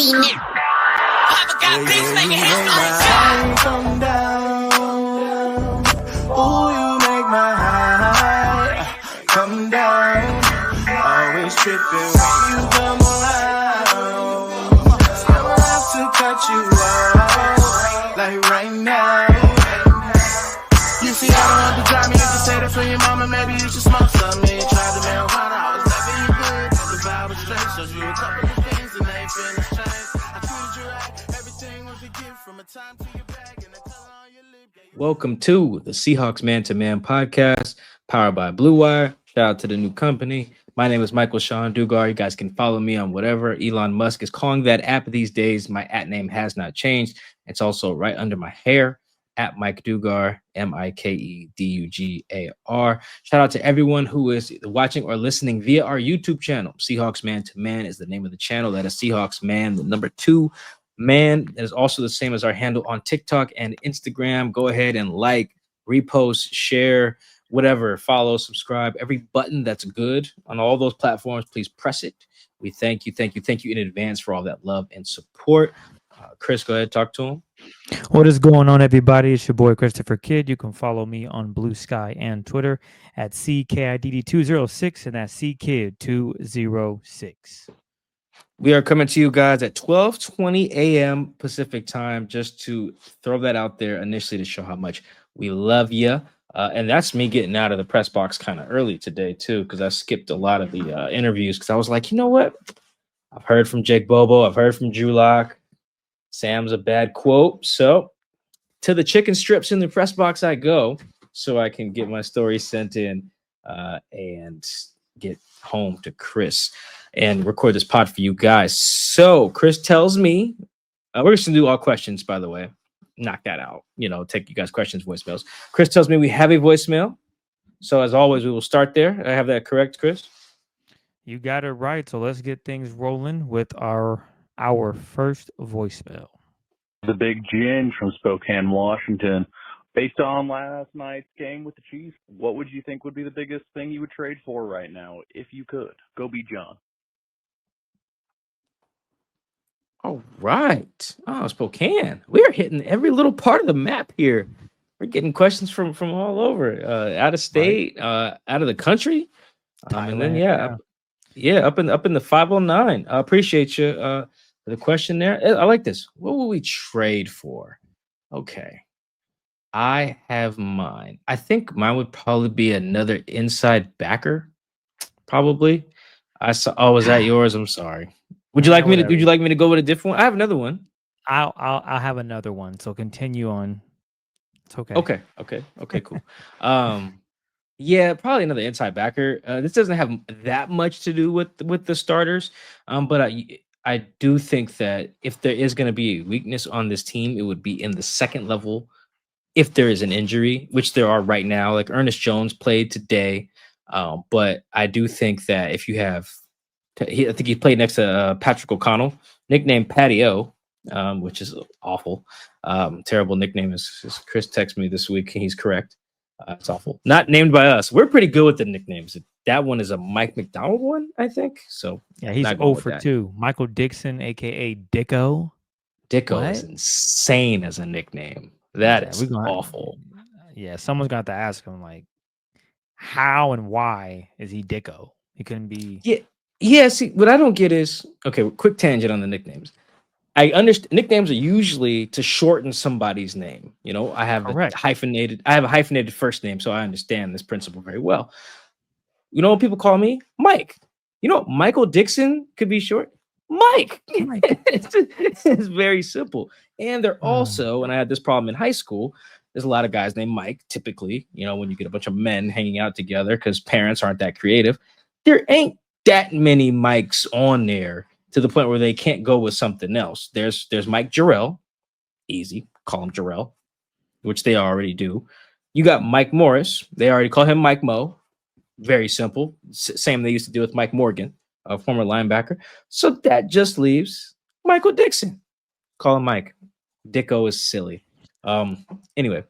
Come down. Ooh, you make my high come down. Always tripping when you come around. Never have to cut you out like right now. You see, I don't have to drive me. You can say that for your mama. Maybe you should smoke some. Me try the marijuana. I was never you good. The vibe was straight. Showed you a couple of things and they finished change. I treated you right. Everything was a gift from a time to your bag and the color on your lip. Welcome to the Seahawks Man to Man podcast, powered by Blue Wire. Shout out to the new company. My name is Michael-Shawn and Christopher. You guys can follow me on whatever Elon Musk is calling that app these days. My @ name has not changed. It's also right under my hair. At Mike Dugar, MikeDugar. Shout out to everyone who is watching or listening via our YouTube channel. Seahawks Man to Man is the name of the channel. That is Seahawks Man, the number 2 man. That is also the same as our handle on TikTok and Instagram. Go ahead and like, repost, share, whatever, follow, subscribe. Every button that's good on all those platforms, please press it. We thank you in advance for all that love and support. Chris, go ahead, talk to him. What is going on, everybody? It's your boy Christopher Kidd. You can follow me on Blue Sky and Twitter at CKIDD206 and that's CKID206. We are coming to you guys at 12:20 a.m. Pacific time, just to throw that out there initially to show how much we love you. And that's me getting out of the press box kind of early today, too, because I skipped a lot of the interviews because I was like, you know what? I've heard from Jake Bobo. I've heard from Drew Lock. Sam's a bad quote. So to the chicken strips in the press box I go so I can get my story sent in and get home to Chris and record this pod for you guys. So Chris tells me, we're just going to do all questions, by the way. Knock that out. Take you guys' questions, voicemails. Chris tells me we have a voicemail. So as always, we will start there. I have that correct, Chris? You got it right. So let's get things rolling with our first voicemail. The Big Gin from Spokane, Washington. Based on last night's game with the Chiefs, what would you think would be the biggest thing you would trade for right now if you could? Go be John. All right. Oh, Spokane. We're hitting every little part of the map here. We're getting questions from all over, out of state, out of the country. And then, up in the 509. I appreciate you. The question there. I like this. What will we trade for? Okay. I have mine. I think mine would probably be another inside backer. Probably. I saw. Oh, was that yours? I'm sorry. Would you like me to go with a different one? I have another one. I'll have another one. So continue on. It's okay. Okay, cool. Yeah, probably another inside backer. This doesn't have that much to do with the starters. But I do think that if there is going to be a weakness on this team, it would be in the second level. If there is an injury, which there are right now, like Ernest Jones played today. But I do think that if you have, I think he played next to Patrick O'Connell, nicknamed Patty O, which is awful. Terrible nickname. As Chris texted me this week, he's correct. It's awful. Not named by us. We're pretty good with the nicknames. That one is a Mike McDonald one, I think. So yeah, he's 0 for 2. Michael Dixon, aka Dicko. Dicko is insane as a nickname. That is awful. Yeah, someone's got to ask him, like, how and why is he Dicko? He couldn't be. Yeah. See, what I don't get is, okay, quick tangent on the nicknames. I understand nicknames are usually to shorten somebody's name. I have a hyphenated first name, so I understand this principle very well. You know what people call me? Mike. Michael Dixon could be short. Mike. It's very simple. And they're also, and I had this problem in high school, there's a lot of guys named Mike, typically, when you get a bunch of men hanging out together because parents aren't that creative. There ain't that many Mikes on there to the point where they can't go with something else. There's Mike Jarrell. Easy. Call him Jarrell, which they already do. You got Mike Morris. They already call him Mike Mo. Very simple. Same they used to do with Mike Morgan, a former linebacker. So that just leaves Michael Dixon. Call him Mike. Dicko is silly. Anyway,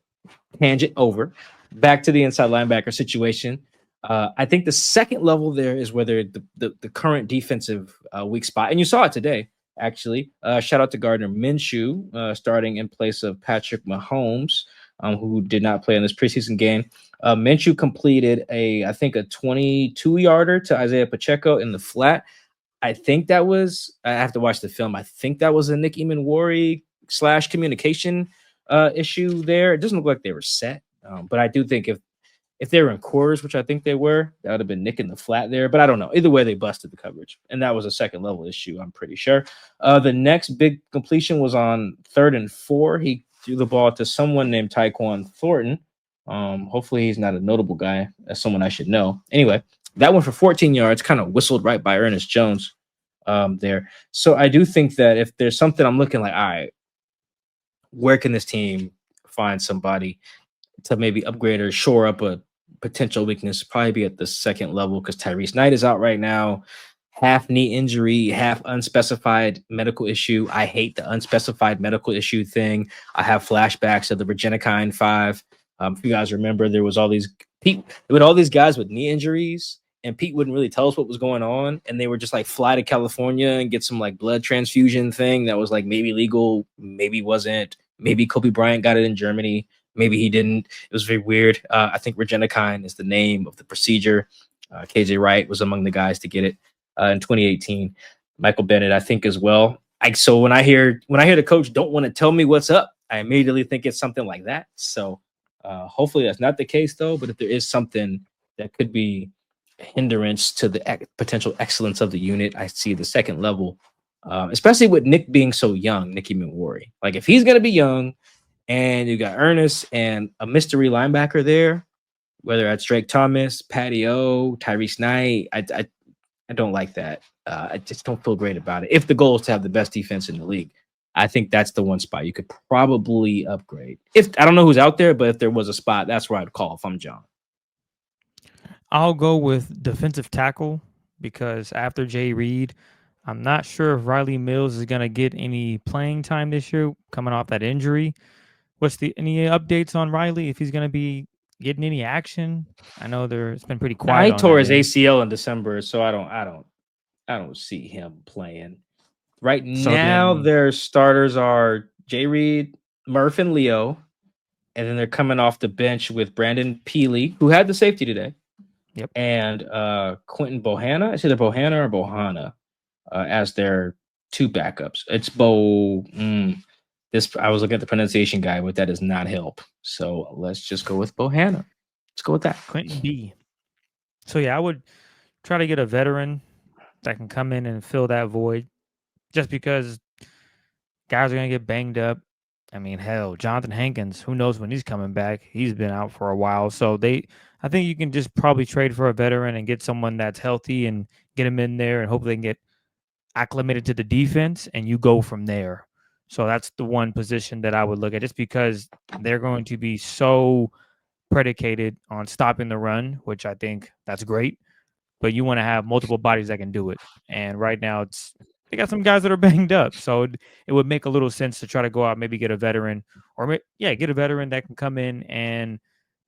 tangent over. Back to the inside linebacker situation. I think the second level there is whether the current defensive weak spot, and you saw it today. actually. Shout out to Gardner Minshew, starting in place of Patrick Mahomes, who did not play in this preseason game. Minshew completed I think a 22-yarder to Isaiah Pacheco in the flat. I think that was, I have to watch the film. I think that was a Nick Eamon / communication issue there. It doesn't look like they were set. But I do think if they were in quarters, which I think they were, that would have been Nick in the flat there. But I don't know. Either way, they busted the coverage. And that was a second level issue, I'm pretty sure. The next big completion was on 3rd and 4. He threw the ball to someone named Tyquan Thornton. Hopefully he's not a notable guy. That's someone I should know. Anyway, that one for 14 yards, kind of whistled right by Ernest Jones there. So I do think that if there's something I'm looking like, all right, where can this team find somebody to maybe upgrade or shore up a potential weakness? Probably be at the second level because Tyrese Knight is out right now. Half knee injury, half unspecified medical issue. I hate the unspecified medical issue thing. I have flashbacks of the Regenikine 5. If you guys remember, there was all these guys with knee injuries, and Pete wouldn't really tell us what was going on, and they were just like fly to California and get some like blood transfusion thing that was like maybe legal, maybe wasn't. Maybe Kobe Bryant got it in Germany, maybe he didn't. It was very weird. I think Regenikine is the name of the procedure. KJ Wright was among the guys to get it in 2018. Michael Bennett, I think, as well. So when I hear the coach don't want to tell me what's up, I immediately think it's something like that. So hopefully that's not the case, though. But if there is something that could be a hindrance to the potential excellence of the unit, I see the second level, especially with Nick being so young, Nicky Minwari. Like if he's going to be young and you got Ernest and a mystery linebacker there, whether that's Drake Thomas, Patty O, Tyrese Knight, I don't like that. I just don't feel great about it. If the goal is to have the best defense in the league, I think that's the one spot you could probably upgrade. If I don't know who's out there, but if there was a spot, that's where I'd call if I'm John. I'll go with defensive tackle because after Jay Reed, I'm not sure if Riley Mills is going to get any playing time this year coming off that injury. Any updates on Riley, if he's going to be getting any action? I know it's been pretty quiet. He tore his ACL in December, so I don't see him playing. Right now, their starters are Jay Reed, Murph, and Leo. And then they're coming off the bench with Brandon Peely, who had the safety today. Yep. And Quentin Bohanna. It's either Bohanna or Bohanna as their two backups. It's I was looking at the pronunciation guide, but that does not help. So let's just go with Bohanna. Let's go with that. Quentin B. So, yeah, I would try to get a veteran that can come in and fill that void just because guys are going to get banged up. I mean, hell, Jonathan Hankins, who knows when he's coming back? He's been out for a while. So I think you can just probably trade for a veteran and get someone that's healthy and get him in there and hopefully they can get acclimated to the defense and you go from there. So that's the one position that I would look at just because they're going to be so predicated on stopping the run, which I think that's great. But you want to have multiple bodies that can do it. And right now they got some guys that are banged up. So it would make a little sense to try to go out, maybe get a veteran get a veteran that can come in and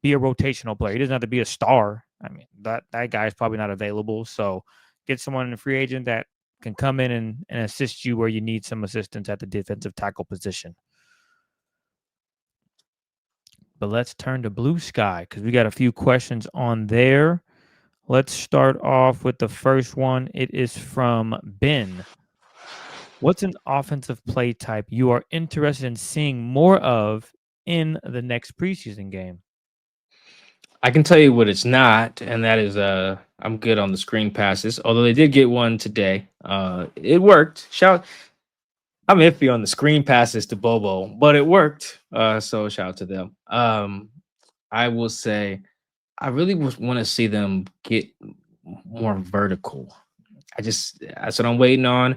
be a rotational player. He doesn't have to be a star. I mean, that guy is probably not available. So get someone in a free agent that can come in and assist you where you need some assistance at the defensive tackle position. But let's turn to Blue Sky because we got a few questions on there. Let's start off with the first one. It is from Ben. What's an offensive play type you are interested in seeing more of in the next preseason game? I can tell you what it's not, and that is I'm good on the screen passes, although they did get one today. It worked. I'm iffy on the screen passes to Bobo, but it worked. So shout out to them. I will say I really want to see them get more vertical. That's what I'm waiting on.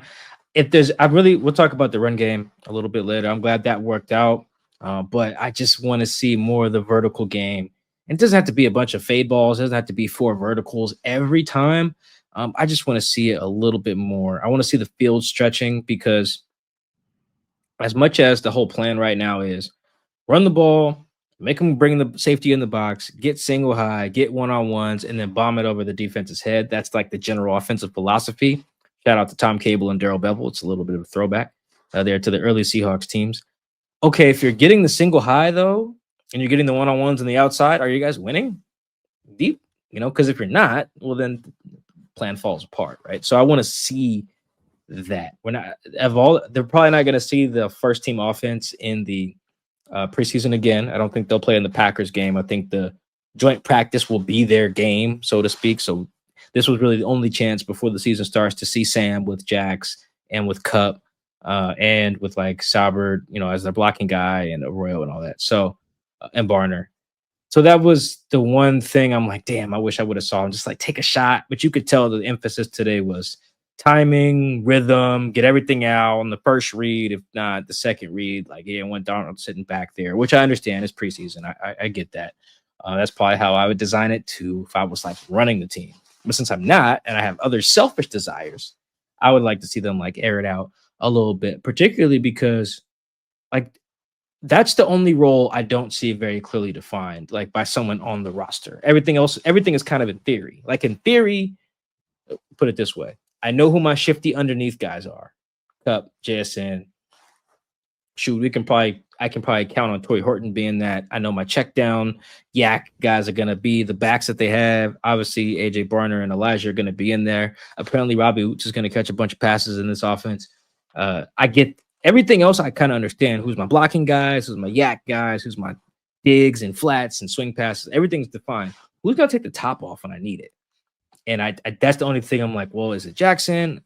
We'll talk about the run game a little bit later. I'm glad that worked out. But I just want to see more of the vertical game. It doesn't have to be a bunch of fade balls. It doesn't have to be 4 verticals every time. I just want to see it a little bit more. I want to see the field stretching because as much as the whole plan right now is run the ball, make them bring the safety in the box, get single high, get one-on-ones, and then bomb it over the defense's head. That's like the general offensive philosophy. Shout out to Tom Cable and Darrell Bevel. It's a little bit of a throwback there to the early Seahawks teams. Okay, if you're getting the single high though, and you're getting the one-on-ones on the outside, are you guys winning deep? Because if you're not, well, then the plan falls apart, right? So I want to see that. They're probably not going to see the first team offense in the preseason again. I don't think they'll play in the Packers game. I think the joint practice will be their game, so to speak. So this was really the only chance before the season starts to see Sam with Jax and with Cup and with like Saubert, as their blocking guy and Arroyo and all that. So and Barner. So that was the one thing I'm like, damn, I wish I would have saw him just like take a shot. But you could tell the emphasis today was timing, rhythm, get everything out on the first read. If not the second read, like when Darnold sitting back there, which I understand is preseason. I get that. That's probably how I would design it too if I was like running the team. But since I'm not, and I have other selfish desires, I would like to see them like air it out a little bit, particularly because like that's the only role I don't see very clearly defined, like by someone on the roster. Everything is kind of in theory. Like in theory, put it this way. I know who my shifty underneath guys are. Cup, JSN. Shoot, I can probably count on Tory Horton being that. I know my check down yak guys are gonna be the backs that they have. Obviously, AJ Barner and Elijah are gonna be in there. Apparently, Robbie Oots is gonna catch a bunch of passes in this offense. I get everything else. I kind of understand who's my blocking guys, who's my yak guys, who's my digs and flats and swing passes. Everything's defined. Who's gonna take the top off when I need it? And I that's the only thing I'm like, well, is it Jackson?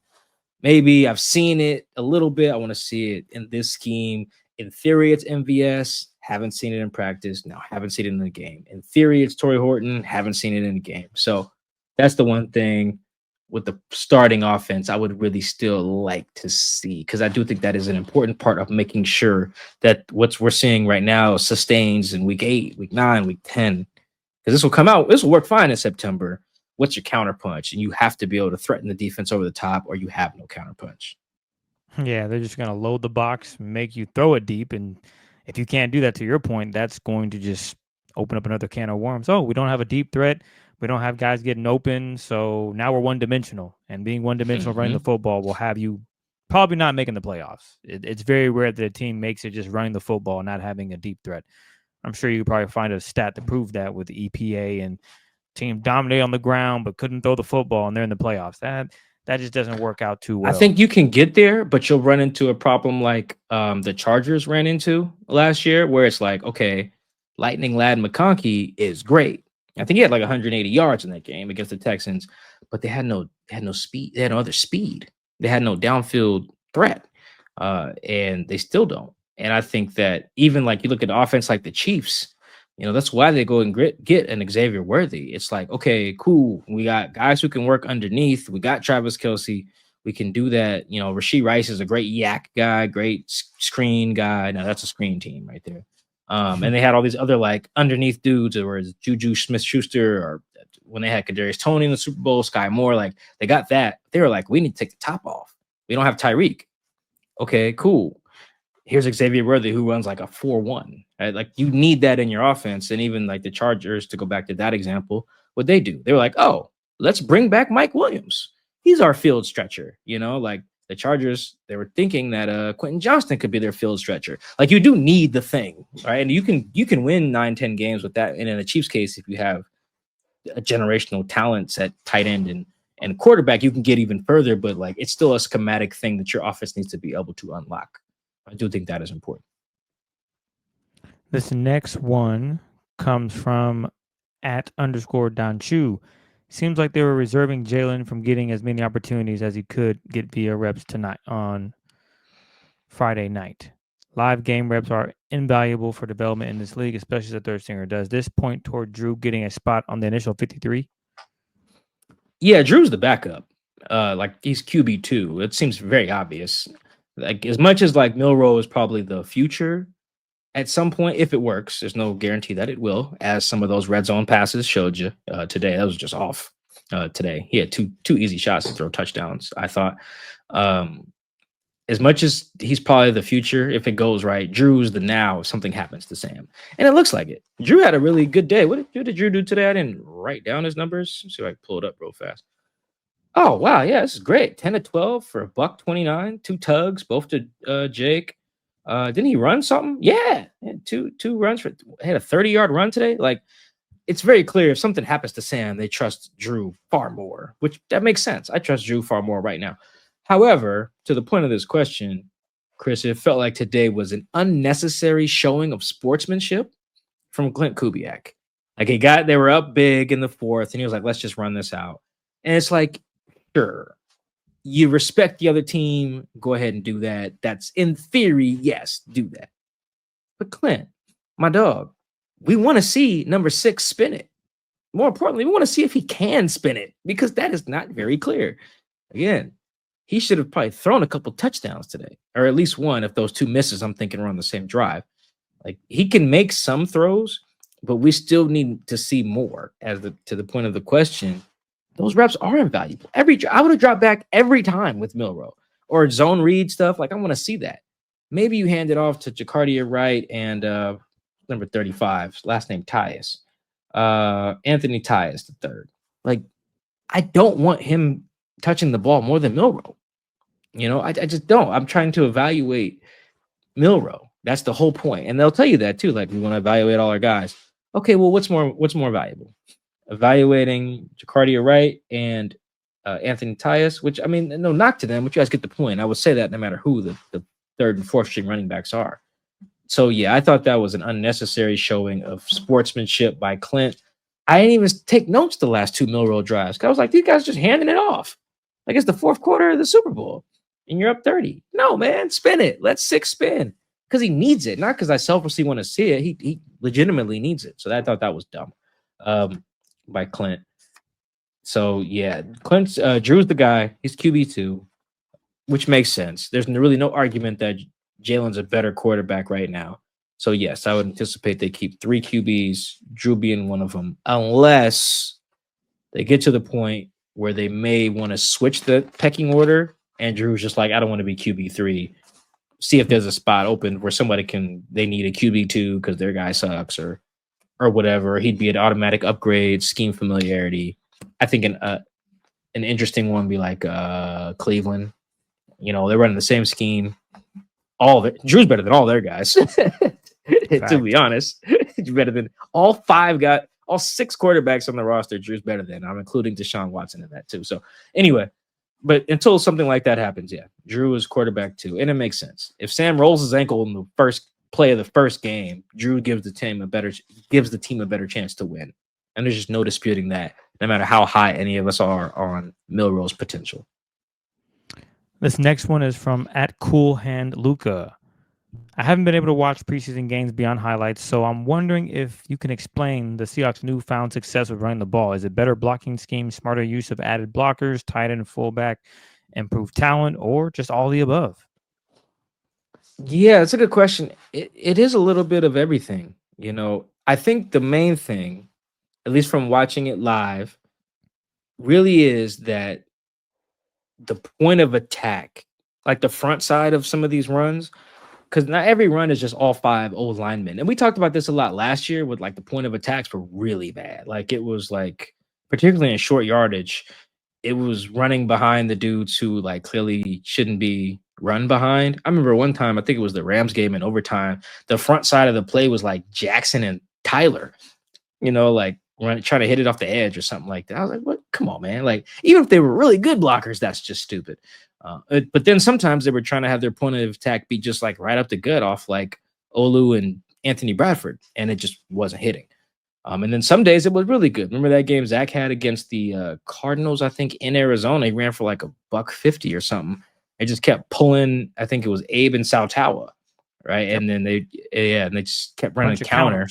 Maybe I've seen it a little bit. I want to see it in this scheme. In theory, it's MVS. Haven't seen it in practice. Now, haven't seen it in the game. In theory, it's Tory Horton. Haven't seen it in the game. So that's the one thing with the starting offense I would really still like to see, because I do think that is an important part of making sure that what we're seeing right now sustains in week 8, week 9, week 10. Because this will come out. This will work fine in September. What's your counterpunch? And you have to be able to threaten the defense over the top, or you have no counterpunch. Yeah, they're just going to load the box, make you throw it deep. And if you can't do that, to your point, that's going to just open up another can of worms. Oh, we don't have a deep threat. We don't have guys getting open. So now we're one-dimensional. And being one-dimensional running the football will have you probably not making the playoffs. It's very rare that a team makes it just running the football, not having a deep threat. I'm sure you could probably find a stat to prove that with the EPA and team dominate on the ground but couldn't throw the football, and they're in the playoffs. That just doesn't work out too well. I think you can get there, but you'll run into a problem like the Chargers ran into last year, where it's like, okay, Lightning Lad McConkey is great. I think he had like 180 yards in that game against the Texans, but they had no speed. They had no other speed. They had no downfield threat, and they still don't. And I think that even like you look at the offense like the Chiefs, that's why they go and get an Xavier Worthy. It's like, okay, cool. We got guys who can work underneath. We got Travis Kelce. We can do that. Rashee Rice is a great yak guy, great screen guy. Now that's a screen team right there. And they had all these other like underneath dudes, or Juju Smith-Schuster, or when they had Kadarius Toney in the Super Bowl, Sky Moore, like they got that. They were like, we need to take the top off. We don't have Tyreek. Okay, cool. Here's Xavier Worthy, who runs like a 4.1. Right? Like you need that in your offense. And even like the Chargers, to go back to that example, what they do, they were like, oh, let's bring back Mike Williams. He's our field stretcher. Like the Chargers, they were thinking that Quentin Johnston could be their field stretcher. Like you do need the thing, right? And you can win 9-10 games with that. And in a Chiefs case, if you have a generational talents at tight end and quarterback, you can get even further. But like it's still a schematic thing that your offense needs to be able to unlock. I do think that is important. This next one comes from @_Don Seems like they were reserving Jalen from getting as many opportunities as he could get via reps tonight on Friday night. Live game reps are invaluable for development in this league, especially as a third stringer. Does this point toward Drew getting a spot on the initial 53? Yeah, Drew's the backup. Like he's QB2. It seems very obvious. Like as much as like Milroe is probably the future at some point, if it works, there's no guarantee that it will, as some of those red zone passes showed you today. That was just off today. He had two easy shots to throw touchdowns, I thought. As much as he's probably the future, if it goes right, Drew's the now if something happens to Sam. And it looks like it. Drew had a really good day. What did Drew do today? I didn't write down his numbers. Let's see if I can pull it up real fast. Oh, wow. Yeah, this is great. 10 to 12 for a buck 29, 2 tugs, both to Jake. Didn't he run something? Yeah. Two runs for had a 30-yard run today. Like, it's very clear if something happens to Sam, they trust Drew far more, which that makes sense. I trust Drew far more right now. However, to the point of this question, Chris, it felt like today was an unnecessary showing of sportsmanship from Clint Kubiak. Like they were up big in the fourth, and he was like, let's just run this out. And it's like, sure, you respect the other team, go ahead and do that. That's in theory, yes, do that. But Clint, my dog, we want to see number 6 spin it. More importantly, we want to see if he can spin it, because that is not very clear. Again, he should have probably thrown a couple touchdowns today, or at least one if those 2 misses I'm thinking are on the same drive. Like, he can make some throws, but we still need to see more. To the point of the question, those reps are invaluable. I would have dropped back every time with Milroe or zone read stuff. Like, I want to see that. Maybe you hand it off to Jacardia Wright and number 35, last name Tyus, Anthony Tyus the third. Like, I don't want him touching the ball more than Milroe. I just don't. I'm trying to evaluate Milroe. That's the whole point. And they'll tell you that too. Like, we want to evaluate all our guys. Okay, well, what's more valuable? Evaluating Jacardia Wright and Anthony Tyus, which, I mean, no knock to them, but you guys get the point. I would say that no matter who the third and fourth string running backs are. So, yeah, I thought that was an unnecessary showing of sportsmanship by Clint. I didn't even take notes the last 2 Milroe drives. I was like, these guys just handing it off. Like, it's the fourth quarter of the Super Bowl, and you're up 30. No, man, spin it. Let 6 spin. Because he needs it, not because I selfishly want to see it. He legitimately needs it. So I thought that was dumb by Clint. So, yeah, Drew's the guy. He's QB2, which makes sense. There's really no argument that Jalen's a better quarterback right now. So, yes, I would anticipate they keep 3 QBs, Drew being one of them, unless they get to the point where they may want to switch the pecking order, and Drew's just like, I don't want to be QB3. See if there's a spot open where they need a QB2 because their guy sucks or whatever. He'd be an automatic upgrade, scheme familiarity. I think an interesting one would be like Cleveland. They're running the same scheme. All of it. Drew's better than all their guys. To be honest, he's better than all 6 quarterbacks on the roster. Drew's better than. I'm including Deshaun Watson in that too. So anyway, but until something like that happens, yeah, Drew is quarterback too, and it makes sense. If Sam rolls his ankle in the first play of the first game, Drew gives the team a better chance to win, and there's just no disputing that. No matter how high any of us are on Milroe's potential. This next one is from @CoolHandLuca. I haven't been able to watch preseason games beyond highlights, so I'm wondering if you can explain the Seahawks' newfound success with running the ball. Is it better blocking scheme, smarter use of added blockers, tight end and fullback, improved talent, or just all the above? Yeah, it's a good question. It is a little bit of everything. I think the main thing, at least from watching it live, really is that the point of attack, like the front side of some of these runs, because not every run is just all 5 old linemen. And we talked about this a lot last year with, like, the point of attacks were really bad. Like, it was like, particularly in short yardage, it was running behind the dudes who, like, clearly shouldn't be run behind. I remember one time, I think it was the Rams game in overtime, the front side of the play was like Jackson and Tyler, like trying to hit it off the edge or something like that. I was like, what? Come on, man. Like, even if they were really good blockers, that's just stupid. But then sometimes they were trying to have their point of attack be just like right up the gut off like Olu and Anthony Bradford, and it just wasn't hitting. And then some days it was really good. Remember that game Zach had against the Cardinals, I think, in Arizona? He ran for like $150 or something. They just kept pulling, I think it was Abe and Saltawa, right? And then they just kept running counter.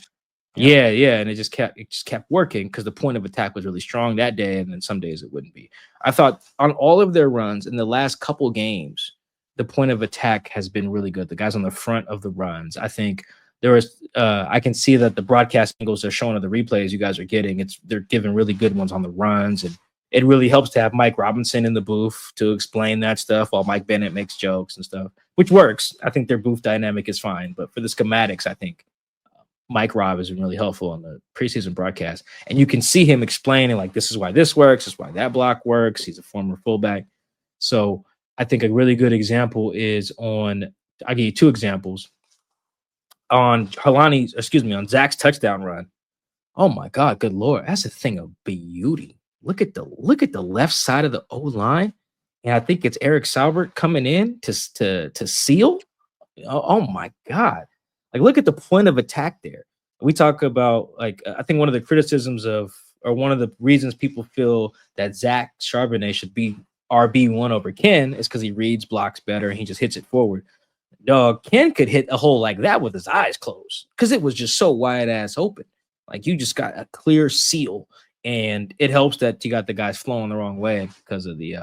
Yeah, and it just kept working because the point of attack was really strong that day, and then some days it wouldn't be. I thought on all of their runs in the last couple games, the point of attack has been really good. The guys on the front of the runs, I think there was. I can see that the broadcast angles they're showing of the replays you guys are getting. They're giving really good ones on the runs, and it really helps to have Mike Robinson in the booth to explain that stuff while Mike Bennett makes jokes and stuff, which works. I think their booth dynamic is fine, but for the schematics, I think Mike Robb has been really helpful on the preseason broadcast, and you can see him explaining like this is why this works, this is why that block works. He's a former fullback, so I think a really good example is on. I'll give you two examples on on Zach's touchdown run. Oh my God, good Lord, that's a thing of beauty. Look at the left side of the O line, and I think it's Eric Saubert coming in to seal. Oh my God. Like, look at the point of attack there. We talk about, like, I think one of the criticisms of, or one of the reasons people feel that Zach Charbonnet should be RB1 over Ken is because he reads blocks better and he just hits it forward. Dog, Ken could hit a hole like that with his eyes closed because it was just so wide ass open. Like, you just got a clear seal, and it helps that you got the guys flowing the wrong way because of the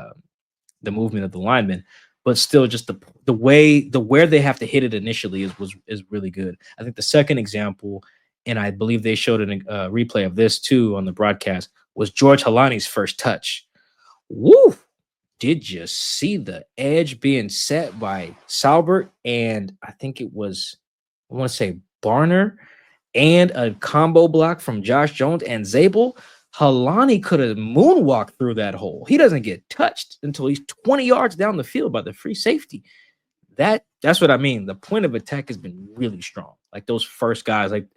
movement of the linemen. But still, just the where they have to hit it initially is really good. I think the second example, and I believe they showed a replay of this too on the broadcast, was George Halani's first touch. Woo! Did you see the edge being set by Saubert? And I think it was, I want to say Barner, and a combo block from Josh Jones and Zabel. Halani could have moonwalked through that hole. He doesn't get touched until he's 20 yards down the field by the free safety. That's what I mean. The point of attack has been really strong. Like, those first guys, like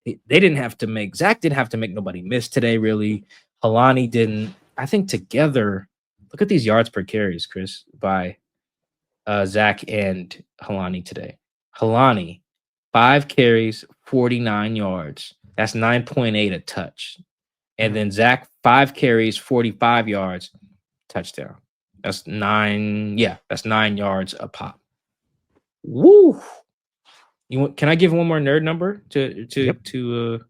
they didn't have to make, Zach didn't have to make nobody miss today, really. Halani didn't. I think together, look at these yards per carries, Chris, by Zach and Halani today. Halani, 5 carries, 49 yards. That's 9.8 a touch. And then Zach, 5 carries, 45 yards, touchdown. That's 9 yards a pop. Woo! Can I give one more nerd number to let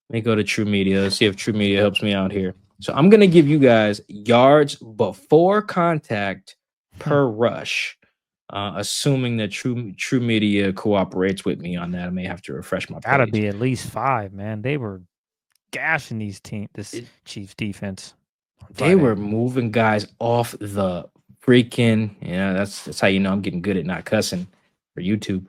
me go to True Media. Let's see if True Media helps me out here. So I'm gonna give you guys yards before contact per rush, assuming that True Media cooperates with me on that. I may have to refresh my page. Gotta be at least 5, man. They were gashing this Chiefs defense. They were moving guys off the freaking, that's how you know I'm getting good at not cussing for YouTube.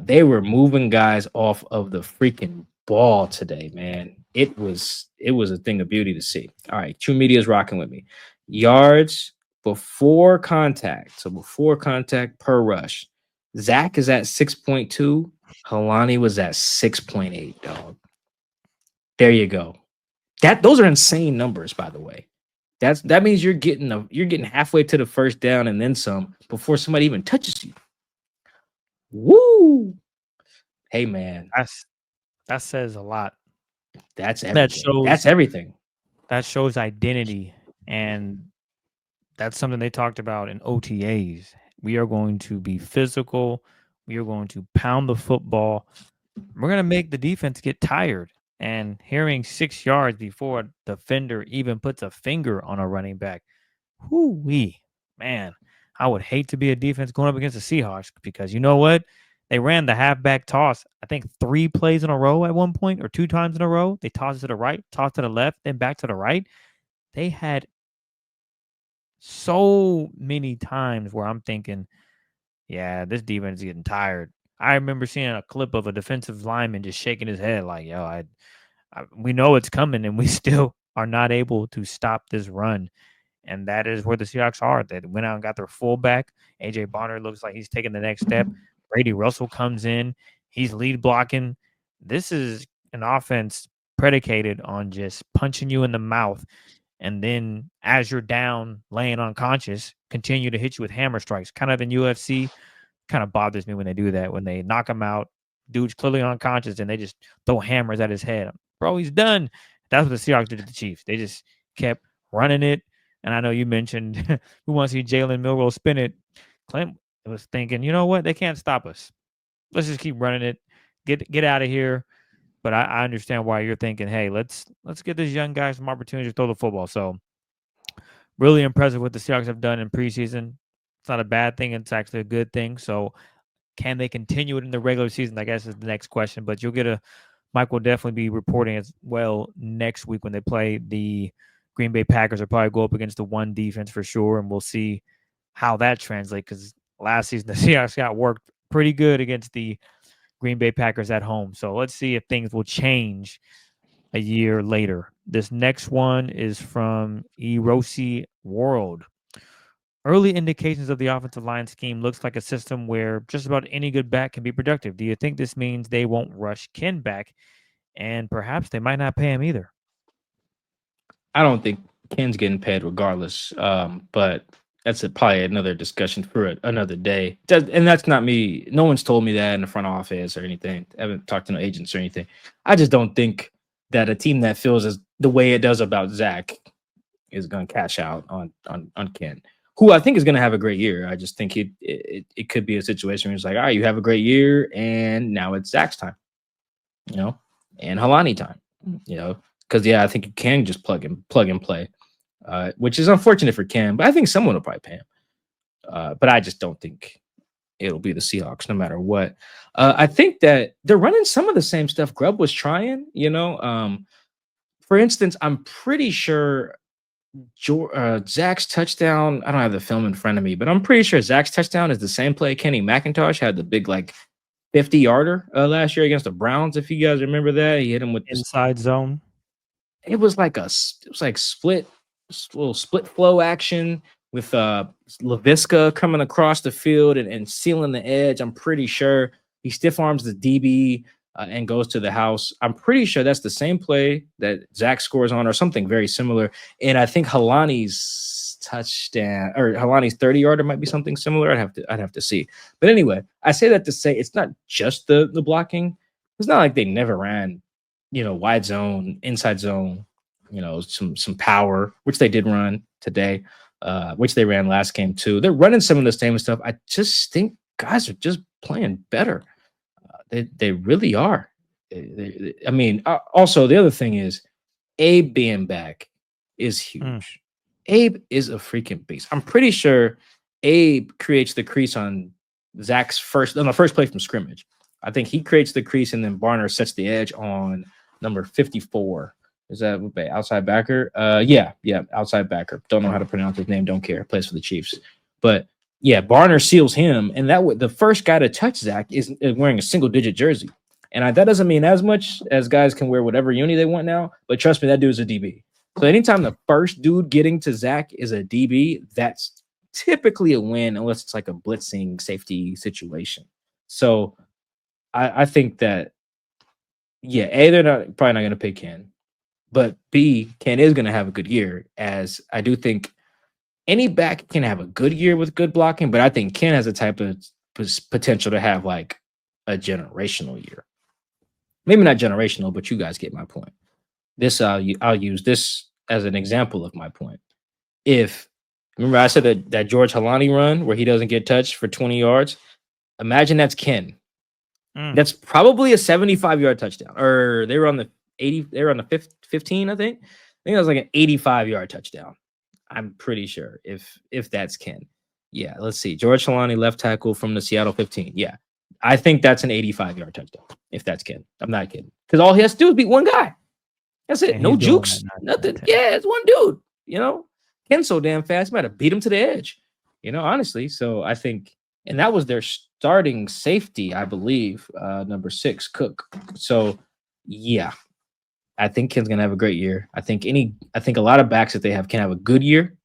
They were moving guys off of the freaking ball today, man. It was a thing of beauty to see. All right, True Media is rocking with me. Yards before contact, so before contact per rush. Zach is at 6.2. Halani was at 6.8, dog. There you go. Those are insane numbers, by the way. That means you're getting halfway to the first down and then some before somebody even touches you. Woo! Hey, man, that says a lot. That's everything. That's everything. That shows identity, and that's something they talked about in OTAs. We are going to be physical. We are going to pound the football. We're going to make the defense get tired. And hearing 6 yards before a defender even puts a finger on a running back, whoo-wee, man, I would hate to be a defense going up against the Seahawks, because you know what? They ran the halfback toss, I think 3 plays in a row at one point, or 2 times in a row. They tossed it to the right, tossed to the left, then back to the right. They had so many times where I'm thinking, yeah, this defense is getting tired. I remember seeing a clip of a defensive lineman just shaking his head like, yo, we know it's coming, and we still are not able to stop this run. And that is where the Seahawks are. They went out and got their fullback. A.J. Bonner looks like he's taking the next step. Brady Russell comes in. He's lead blocking. This is an offense predicated on just punching you in the mouth. And then as you're down, laying unconscious, continue to hit you with hammer strikes. Kind of in UFC, kind of bothers me when they do that, when they knock him out, dude's clearly unconscious, and they just throw hammers at his head. Bro, he's done. That's what the Seahawks did to the Chiefs. They just kept running it. And I know you mentioned we want to see Jalen Milroe spin it. Clint was thinking, you know what? They can't stop us. Let's just keep running it. Get out of here. But I understand why you're thinking, hey, let's get this young guy some opportunity to throw the football. So really impressive what the Seahawks have done in preseason. It's not a bad thing. It's actually a good thing. So can they continue it in the regular season? I guess is the next question. But Mike will definitely be reporting as well next week when they play the Green Bay Packers. Will probably go up against the one defense for sure, and we'll see how that translates, because last season the Seahawks got worked pretty good against the Green Bay Packers at home. So let's see if things will change a year later. This next one is from Erosi World. Early indications of the offensive line scheme looks like a system where just about any good back can be productive. Do you think this means they won't rush Ken back, and perhaps they might not pay him either? I don't think Ken's getting paid regardless, but that's probably another discussion for another day. And that's not me. No one's told me that in the front office or anything. I haven't talked to no agents or anything. I just don't think that a team that feels as the way it does about Zach is going to cash out on Ken, who I think is going to have a great year. I just think it could be a situation where it's like, all right, you have a great year, and now it's Zach's time, and Halani time, because I think you can just plug and play, which is unfortunate for Ken, but I think someone will probably pay him. But I just don't think it'll be the Seahawks no matter what. I think that they're running some of the same stuff Grubb was trying, for instance, I'm pretty sure Zach's touchdown, I don't have the film in front of me, but I'm pretty sure Zach's touchdown is the same play Kenny McIntosh had the big 50-yarder last year against the Browns. If you guys remember that, he hit him with inside zone. It was like split flow action with LaVisca coming across the field and sealing the edge. I'm pretty sure he stiff arms the DB and goes to the house. I'm pretty sure that's the same play that Zach scores on or something very similar. And I think Halani's touchdown or Halani's 30-yarder might be something similar. I'd have to see. But anyway, I say that to say it's not just the blocking. It's not like they never ran, wide zone, inside zone, some power, which they did run today, which they ran last game too. They're running some of the same stuff. I just think guys are just playing better. They really are. Also the other thing is Abe being back is huge. Abe is a freaking beast. I'm pretty sure Abe creates the crease on Zach's on the first play from scrimmage. I think he creates the crease and then Barner sets the edge on number 54. Is that outside backer? Yeah, outside backer. Don't know how to pronounce his name. Don't care. Plays for the Chiefs. But yeah, Barner seals him, and the first guy to touch Zach is wearing a single-digit jersey. And that doesn't mean as much as guys can wear whatever uni they want now, but trust me, that dude's a DB. So anytime the first dude getting to Zach is a DB, that's typically a win unless it's like a blitzing safety situation. So I think that, A, they're probably not going to pay Ken, but B, Ken is going to have a good year, as I do think any back can have a good year with good blocking, but I think Ken has a type of potential to have a generational year. Maybe not generational, but you guys get my point. I'll use this as an example of my point. Remember I said that George Halani run where he doesn't get touched for 20 yards? Imagine that's Ken. That's probably a 75-yard touchdown. Or they were on the 80, they were on the 15, I think. I think that was like an 85-yard touchdown. I'm pretty sure if that's Ken. Yeah, let's see. George Halani, left tackle from the Seattle 15. Yeah, I think that's an 85-yard touchdown if that's Ken. I'm not kidding. Because all he has to do is beat one guy. That's it. No jukes, nothing. Yeah, it's one dude. Ken's so damn fast, might have beat him to the edge. Honestly. So I think, and that was their starting safety, I believe, number 6, Cook. So yeah. I think Ken's gonna have a great year. I think a lot of backs that they have can have a good year,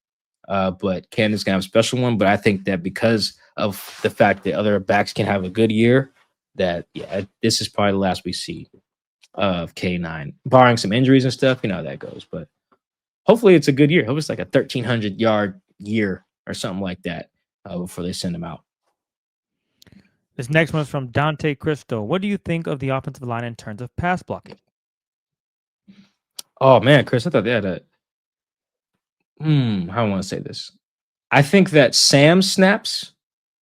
but Ken is gonna have a special one. But I think that because of the fact that other backs can have a good year, that this is probably the last we see of K9, barring some injuries and stuff. You know how that goes. But hopefully it's a good year. Hope it's like a 1,300-yard year or something like that before they send him out. This next one's from Dante Cristo. What do you think of the offensive line in terms of pass blocking? Oh man, Chris, I thought they had how do I want to say this? I think that Sam snaps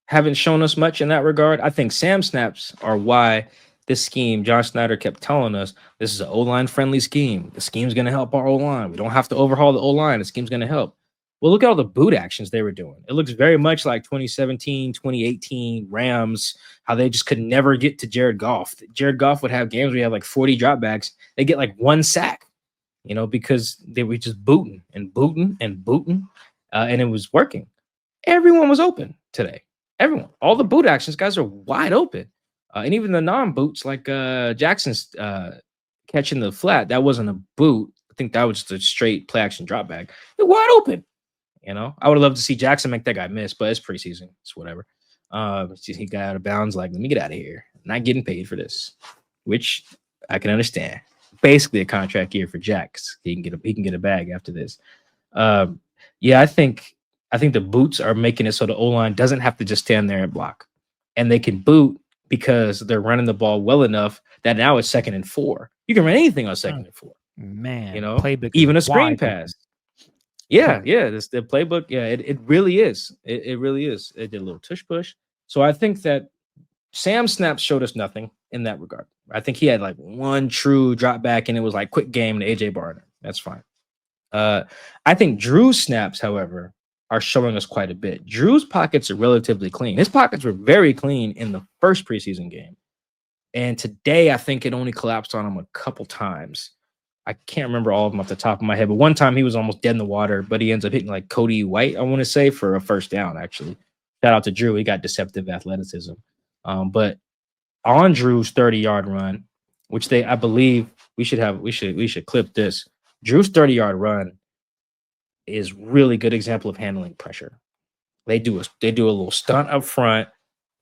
haven't shown us much in that regard. I think Sam snaps are why this scheme, John Snyder kept telling us, this is an O-line friendly scheme. The scheme's going to help our O-line. We don't have to overhaul the O-line. The scheme's going to help. Well, look at all the boot actions they were doing. It looks very much like 2017, 2018 Rams, how they just could never get to Jared Goff. Jared Goff would have games where he had like 40 dropbacks. They get like one sack. Because they were just booting, and it was working. Everyone was open today. Everyone. All the boot actions guys are wide open. And even the non-boots, like Jackson's catching the flat, that wasn't a boot. I think that was just a straight play action drop back. They're wide open. I would have loved to see Jackson make that guy miss, but it's preseason. It's whatever. He got out of bounds. Like, let me get out of here. I'm not getting paid for this, which I can understand. Basically, a contract year for Jax. He can get a bag after this. I think the boots are making it so the O-line doesn't have to just stand there and block, and they can boot because they're running the ball well enough that now it's 2nd and 4. You can run anything on 2nd and 4. Man, playbook, even a screen pass. Yeah, the playbook. Yeah, it really is. It really is. It did a little tush push. So I think that Sam snaps showed us nothing in that regard. I think he had like one true drop back, and it was like quick game to AJ Barner. That's fine. I think Drew's snaps, however, are showing us quite a bit. Drew's pockets are relatively clean. His pockets were very clean in the first preseason game. And today, I think it only collapsed on him a couple times. I can't remember all of them off the top of my head, but one time he was almost dead in the water, but he ends up hitting like Cody White, I want to say, for a first down, actually. Shout out to Drew. He got deceptive athleticism. But on Drew's 30-yard run, which I believe we should clip this. Drew's 30-yard run is really good example of handling pressure. They do a little stunt up front.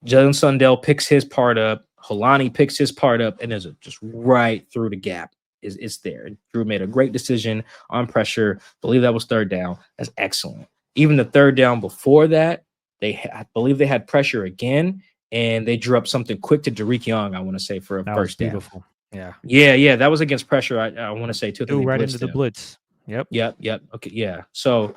Jalen Sundell picks his part up. Holani picks his part up, and there's just right through the gap. It's there. And Drew made a great decision on pressure. Believe that was 3rd down. That's excellent. Even the 3rd down before that, I believe they had pressure again, and they drew up something quick to Derek Young, I want to say, for a first down. Beautiful. Yeah. Yeah. That was against pressure. I want to say too. Right into the blitz. Yep. Okay. Yeah. So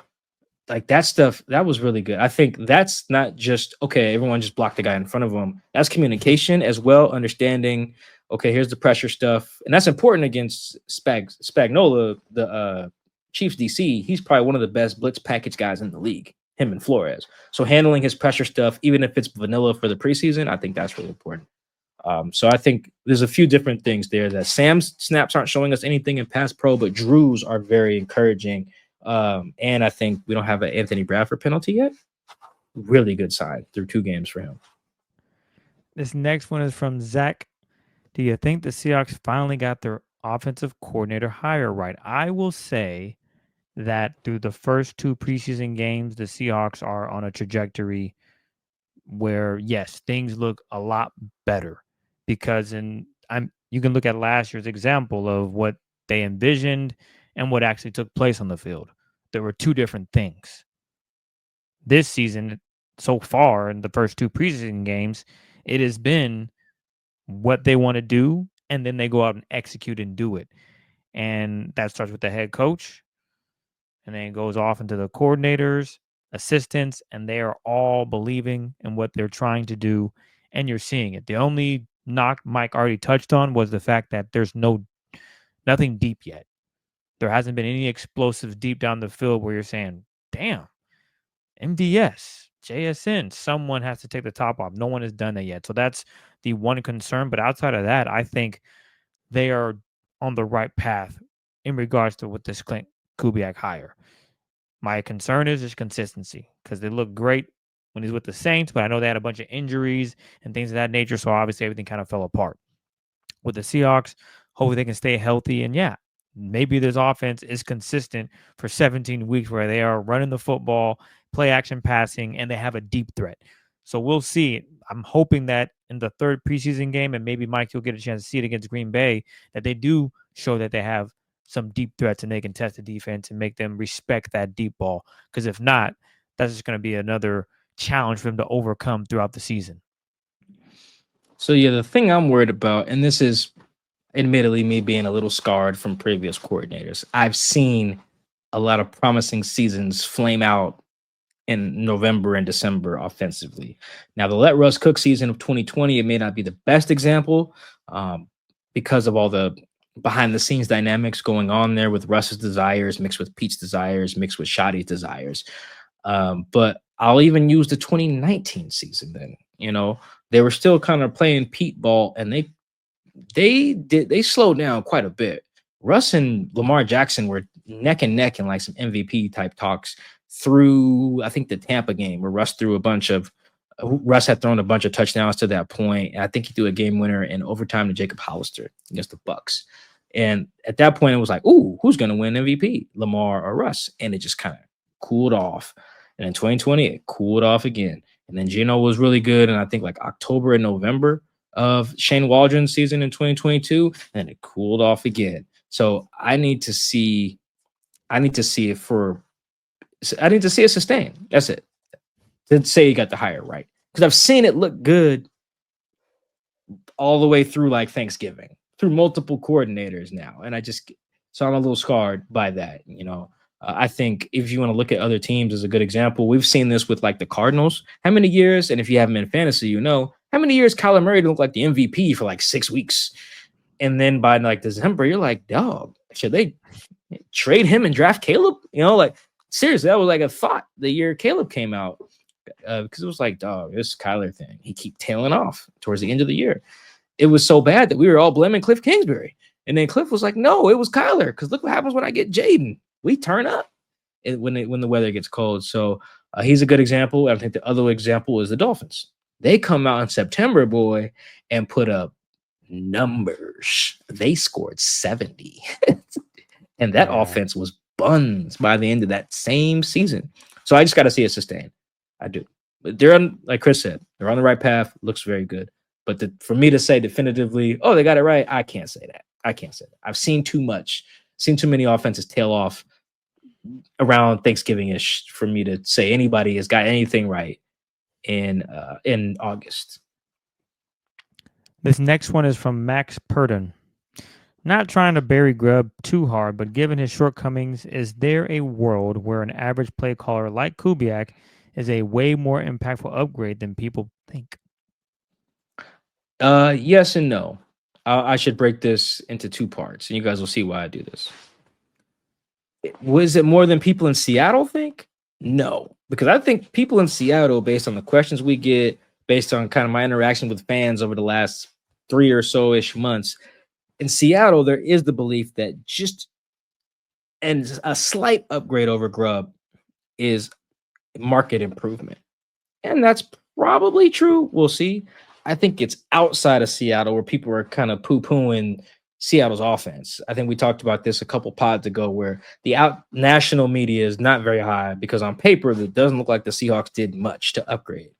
like that stuff, that was really good. I think that's not just, okay, everyone just blocked the guy in front of them. That's communication as well, understanding, okay, here's the pressure stuff. And that's important against Spagnuolo, the Chiefs DC. He's probably one of the best blitz package guys in the league, him and Flores. So handling his pressure stuff, even if it's vanilla for the preseason, I think that's really important. So I think there's a few different things there that Sam's snaps aren't showing us anything in pass pro, but Drew's are very encouraging. And I think we don't have an Anthony Bradford penalty yet. Really good sign through 2 games for him. This next one is from Zach. Do you think the Seahawks finally got their offensive coordinator hire right? I will say that through the first 2 preseason games, the Seahawks are on a trajectory where, yes, things look a lot better because you can look at last year's example of what they envisioned and what actually took place on the field. There were 2 different things. This season, so far in the first 2 preseason games, it has been what they want to do, and then they go out and execute and do it. And that starts with the head coach, and then it goes off into the coordinators, assistants, and they are all believing in what they're trying to do, and you're seeing it. The only knock Mike already touched on was the fact that there's nothing deep yet. There hasn't been any explosives deep down the field where you're saying, damn, MVS, JSN, someone has to take the top off. No one has done that yet. So that's the one concern. But outside of that, I think they are on the right path in regards to with this Clint Kubiak hire. My concern is just consistency because they look great when he's with the Saints, but I know they had a bunch of injuries and things of that nature. So obviously everything kind of fell apart. With the Seahawks, hopefully they can stay healthy. And yeah, maybe this offense is consistent for 17 weeks where they are running the football, play action passing, and they have a deep threat. So we'll see. I'm hoping that in the 3rd preseason game, and maybe Mike, you'll get a chance to see it against Green Bay, that they do show that they have some deep threats and they can test the defense and make them respect that deep ball. Because if not, that's just going to be another challenge for them to overcome throughout the season. So yeah, the thing I'm worried about, and this is admittedly me being a little scarred from previous coordinators, I've seen a lot of promising seasons flame out in November and December offensively. Now, the Let Russ Cook season of 2020, it may not be the best example because of all the behind the scenes dynamics going on there with Russ's desires mixed with Pete's desires, mixed with Shotty's desires. But I'll even use the 2019 season then. They were still kind of playing Pete ball, and they slowed down quite a bit. Russ and Lamar Jackson were neck and neck in like some MVP type talks through, I think, the Tampa game where Russ threw a bunch of Russ had thrown a bunch of touchdowns to that point. And I think he threw a game winner in overtime to Jacob Hollister against the Bucks. And at that point, it was like, ooh, who's going to win MVP, Lamar or Russ? And it just kind of cooled off. And in 2020, it cooled off again. And then Geno was really good. And I think like October and November of Shane Waldron's season in 2022, and it cooled off again. So I need to see it sustain. That's it. To say you got the hire right. Because I've seen it look good all the way through like Thanksgiving, through multiple coordinators now. And so I'm a little scarred by that, you know. I think if you want to look at other teams as a good example, we've seen this with like the Cardinals. How many years, and if you haven't been in fantasy, you know, how many years Kyler Murray looked like the MVP for like 6 weeks. And then by like December, you're like, dog, should they trade him and draft Caleb? You know, like seriously, that was like a thought the year Caleb came out. Because it was like, dog, this Kyler thing, he keep tailing off towards the end of the year. It was so bad that we were all blaming Cliff Kingsbury. And then Cliff was like, no, it was Kyler. Because look what happens when I get Jaden. We turn up when the weather gets cold. So he's a good example. I think the other example is the Dolphins. They come out in September, boy, and put up numbers. They scored 70. And that offense was buns by the end of that same season. So I just got to see it sustain. I do. But they're on, like Chris said, they're on the right path. Looks very good. But for me to say definitively, oh, they got it right, I can't say that. I've seen too many offenses tail off around Thanksgiving-ish for me to say anybody has got anything right in August. This next one is from Max Purdon. Not trying to bury Grubb too hard, but given his shortcomings, is there a world where an average play caller like Kubiak is a way more impactful upgrade than people think? Yes and no. I should break this into two parts, and you guys will see why I do this. Was it more than people in Seattle think? No, because I think people in Seattle, based on the questions we get, based on kind of my interaction with fans over the last 3 or so-ish months, in Seattle, there is the belief that and a slight upgrade over Grubb is market improvement. And that's probably true. We'll see. I think it's outside of Seattle where people are kind of poo-pooing Seattle's offense. I think we talked about this a couple pods ago where the national media is not very high because on paper, it doesn't look like the Seahawks did much to upgrade.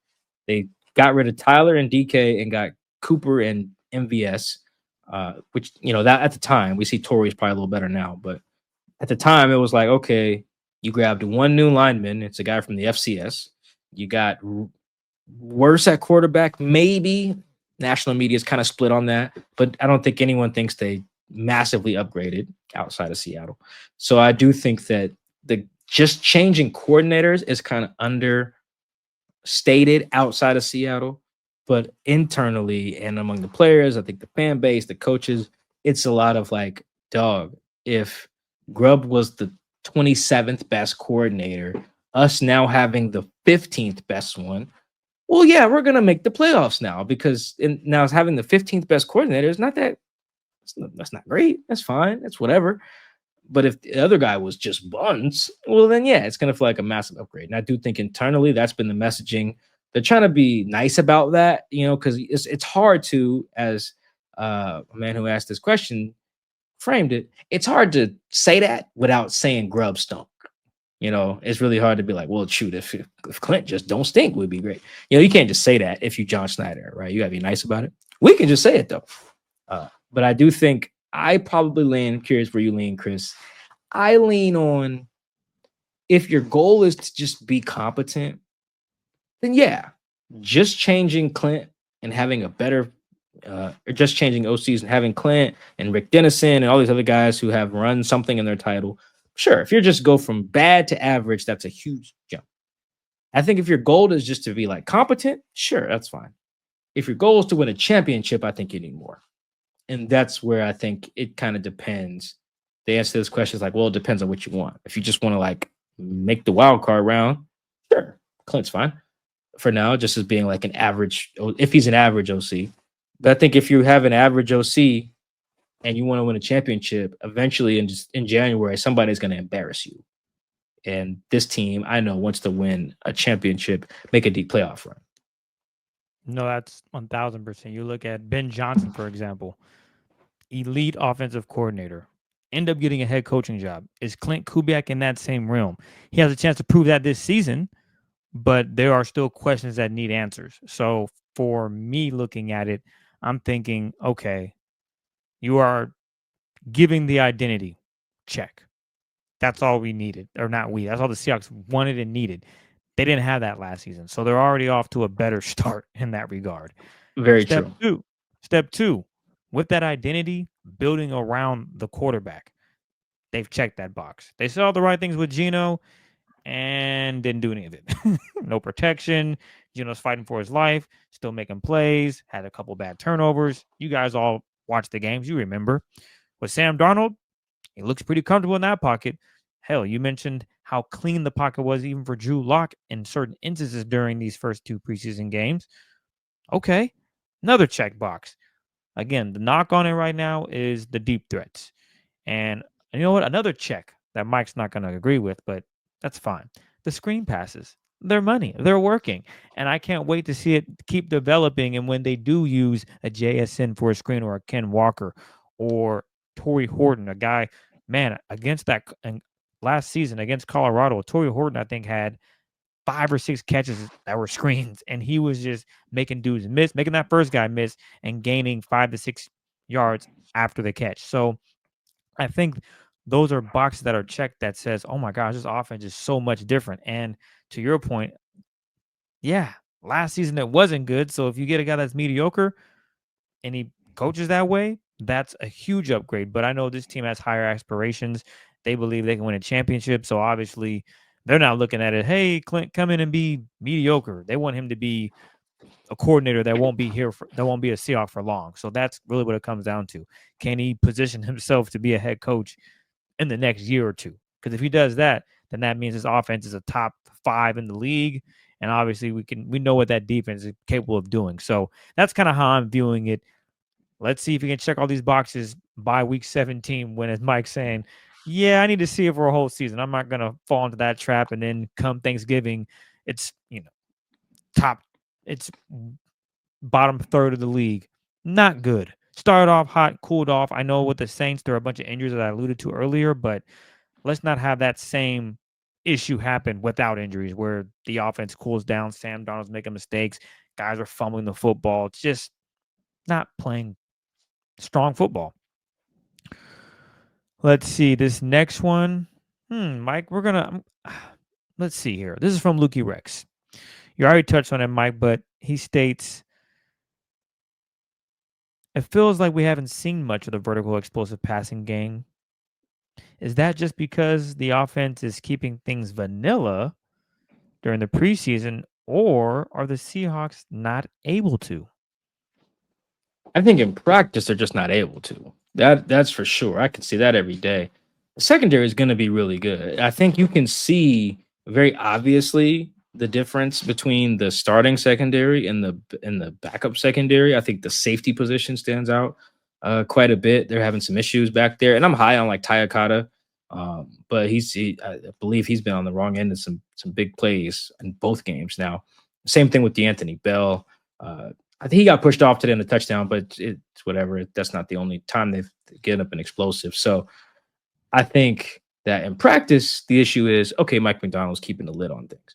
They got rid of Tyler and DK and got Cooper and MVS, which, you know, that at the time, we see Tory's probably a little better now, but at the time it was like, okay, you grabbed one new lineman. It's a guy from the FCS. You got worse at quarterback, maybe. National media is kind of split on that, but I don't think anyone thinks they massively upgraded outside of Seattle. So I do think that the just changing coordinators is kind of understated outside of Seattle, but internally and among the players, I think the fan base, the coaches, it's a lot of like, dog, if Grubb was the 27th best coordinator, us now having the 15th best one, well, yeah, we're going to make the playoffs now because now having the 15th best coordinator is not that, that's not great. That's fine. That's whatever. But if the other guy was just buns, well, then, yeah, it's going to feel like a massive upgrade. And I do think internally that's been the messaging. They're trying to be nice about that, you know, because it's hard to, as a man who asked this question framed it, it's hard to say that without saying Grubb stunk. You know, it's really hard to be like, well, shoot, if Clint just don't stink, would be great. You know, you can't just say that if you John Schneider, right? You got to be nice about it. We can just say it, though. But I do think I probably lean, curious where you lean, Chris. I lean on if your goal is to just be competent, then yeah, just changing Clint and having a better, or just changing OCs and having Clint and Rick Dennison and all these other guys who have run something in their title. Sure, if you just go from bad to average, that's a huge jump. I think if your goal is just to be like competent, sure, that's fine. If your goal is to win a championship, I think you need more. And that's where I think it kind of depends. The answer to this question is like, well, it depends on what you want. If you just want to like make the wild card round, sure, Clint's fine for now, just as being like an average, if he's an average OC. But I think if you have an average OC and you want to win a championship, eventually in January, somebody's going to embarrass you. And this team, I know, wants to win a championship, make a deep playoff run. No, that's 1000%. You look at Ben Johnson, for example, elite offensive coordinator, end up getting a head coaching job. Is Clint Kubiak in that same realm? He has a chance to prove that this season, but there are still questions that need answers. So for me looking at it, I'm thinking, okay, you are giving the identity check. That's all we needed, or not we. That's all the Seahawks wanted and needed. They didn't have that last season, so they're already off to a better start in that regard. Very Step true. two, step two, with that identity building around the quarterback, they've checked that box. They saw the right things with Geno and didn't do any of it. No protection. Geno's fighting for his life, still making plays, had a couple bad turnovers. You guys all watched the games. You remember. With Sam Darnold, he looks pretty comfortable in that pocket. Hell, you mentioned how clean the pocket was even for Drew Lock in certain instances during these first 2 preseason games. Okay, another check box. Again, the knock on it right now is the deep threats. And you know what? Another check that Mike's not going to agree with, but that's fine. The screen passes. They're money. They're working. And I can't wait to see it keep developing. And when they do use a JSN for a screen or a Ken Walker or Tory Horton, a guy, man, against that and last season against Colorado, Tory Horton, I think, had 5 or 6 catches that were screens, and he was just making dudes miss, making that first guy miss, and gaining 5 to 6 yards after the catch. So I think those are boxes that are checked that says, oh my gosh, this offense is so much different. And to your point, yeah, last season it wasn't good. So if you get a guy that's mediocre and he coaches that way, that's a huge upgrade. But I know this team has higher aspirations. They believe they can win a championship. So obviously they're not looking at it, hey, Clint, come in and be mediocre. They want him to be a coordinator that won't be that won't be a Seahawk for long. So that's really what it comes down to. Can he position himself to be a head coach in the next year or two? Because if he does that, then that means his offense is a top 5 in the league. And obviously we know what that defense is capable of doing. So that's kind of how I'm viewing it. Let's see if we can check all these boxes by week 17 when, as Mike's saying, yeah, I need to see it for a whole season. I'm not going to fall into that trap. And then come Thanksgiving, it's, it's bottom third of the league. Not good. Started off hot, cooled off. I know with the Saints, there are a bunch of injuries that I alluded to earlier, but let's not have that same issue happen without injuries where the offense cools down. Sam Darnold's making mistakes. Guys are fumbling the football. It's just not playing strong football. Let's see this next one. Mike, let's see here. This is from Lukey Rex. You already touched on it, Mike, but he states, it feels like we haven't seen much of the vertical explosive passing game. Is that just because the offense is keeping things vanilla during the preseason, or are the Seahawks not able to? I think in practice they're just not able to. That's for sure. I can see that every day. The secondary is going to be really good. I think you can see very obviously the difference between the starting secondary and the backup secondary. I think the safety position stands out quite a bit. They're having some issues back there, and I'm high on like Tayakata, but I believe he's been on the wrong end of some big plays in both games now. Same thing with D'Anthony Bell. I think he got pushed off today in the touchdown, but it's whatever. That's not the only time they've given up an explosive. So I think that in practice, the issue is, okay, Mike McDonald's keeping the lid on things,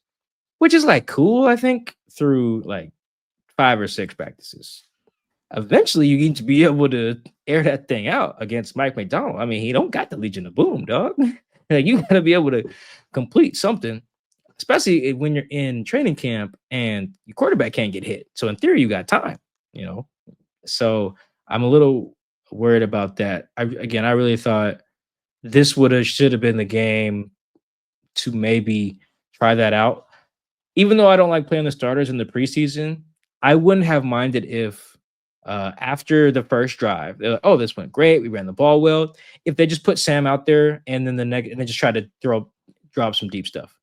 which is like cool, I think, through like 5 or 6 practices. Eventually, you need to be able to air that thing out against Mike McDonald. I mean, he don't got the Legion of Boom, dog. Like, you got to be able to complete something, especially when you're in training camp and your quarterback can't get hit. So in theory, you got time, So I'm a little worried about that. I really thought this should have been the game to maybe try that out. Even though I don't like playing the starters in the preseason, I wouldn't have minded if after the first drive, they're like, oh, this went great. We ran the ball well. If they just put Sam out there and then and they just try to drop some deep stuff.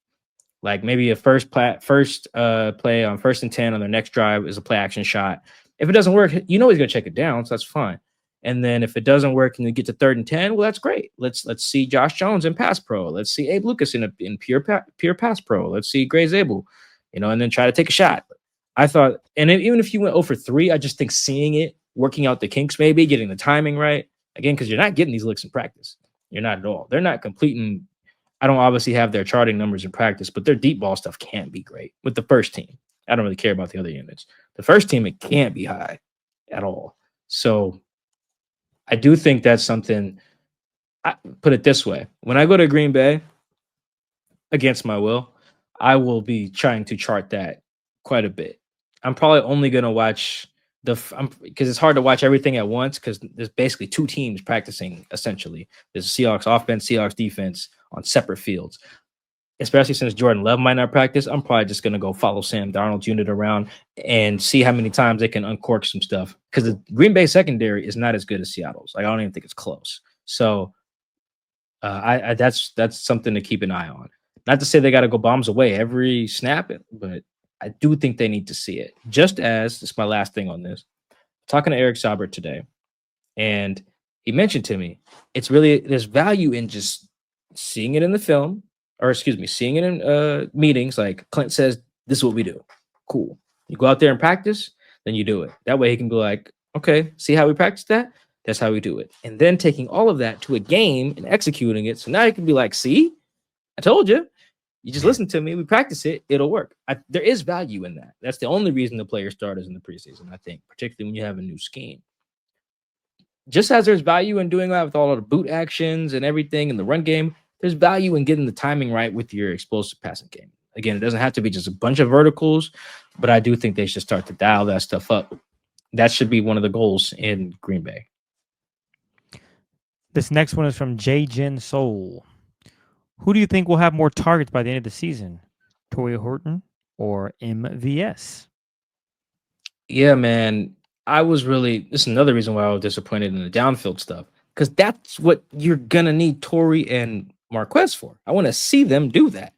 Like maybe a first play on 1st and 10 on their next drive is a play action shot. If it doesn't work, he's going to check it down, so that's fine. And then if it doesn't work and you get to 3rd and 10, well, that's great. Let's see Josh Jones in pass pro. Let's see Abe Lucas in pure pass pro. Let's see Gray Zabel, and then try to take a shot. I thought, and even if you went 0 for 3, I just think seeing it, working out the kinks, maybe getting the timing right again, because you're not getting these looks in practice. You're not at all. They're not completing. I don't obviously have their charting numbers in practice, but their deep ball stuff can't be great with the first team. I don't really care about the other units. The first team, it can't be high at all. So I do think that's something. I put it this way: when I go to Green Bay, against my will, I will be trying to chart that quite a bit. I'm probably only going to watch because it's hard to watch everything at once because there's basically 2 teams practicing essentially. There's Seahawks offense, Seahawks defense on separate fields. Especially since Jordan Love might not practice, I'm probably just going to go follow Sam Darnold's unit around and see how many times they can uncork some stuff. Because the Green Bay secondary is not as good as Seattle's. Like, I don't even think it's close. So that's something to keep an eye on. Not to say they got to go bombs away every snap, but I do think they need to see it. Just as, this is my last thing on this, talking to Eric Saubert today, and he mentioned to me, there's value in just seeing it in the film, or excuse me, seeing it in meetings. Like Clint says, this is what we do. Cool. You go out there and practice, then you do it. That way he can be like, okay, see how we practice that? That's how we do it. And then taking all of that to a game and executing it. So now you can be like, see, I told you. You just listen to me. We practice it. It'll work. There is value in that. That's the only reason the player starters in the preseason, I think, particularly when you have a new scheme. Just as there's value in doing that with all of the boot actions and everything in the run game, there's value in getting the timing right with your explosive passing game. Again, it doesn't have to be just a bunch of verticals, but I do think they should start to dial that stuff up. That should be one of the goals in Green Bay. This next one is from J. Jin Soul. Who do you think will have more targets by the end of the season? Tory Horton or MVS? Yeah, man. This is another reason why I was disappointed in the downfield stuff. Because that's what you're going to need Tory and Marquez for. I want to see them do that.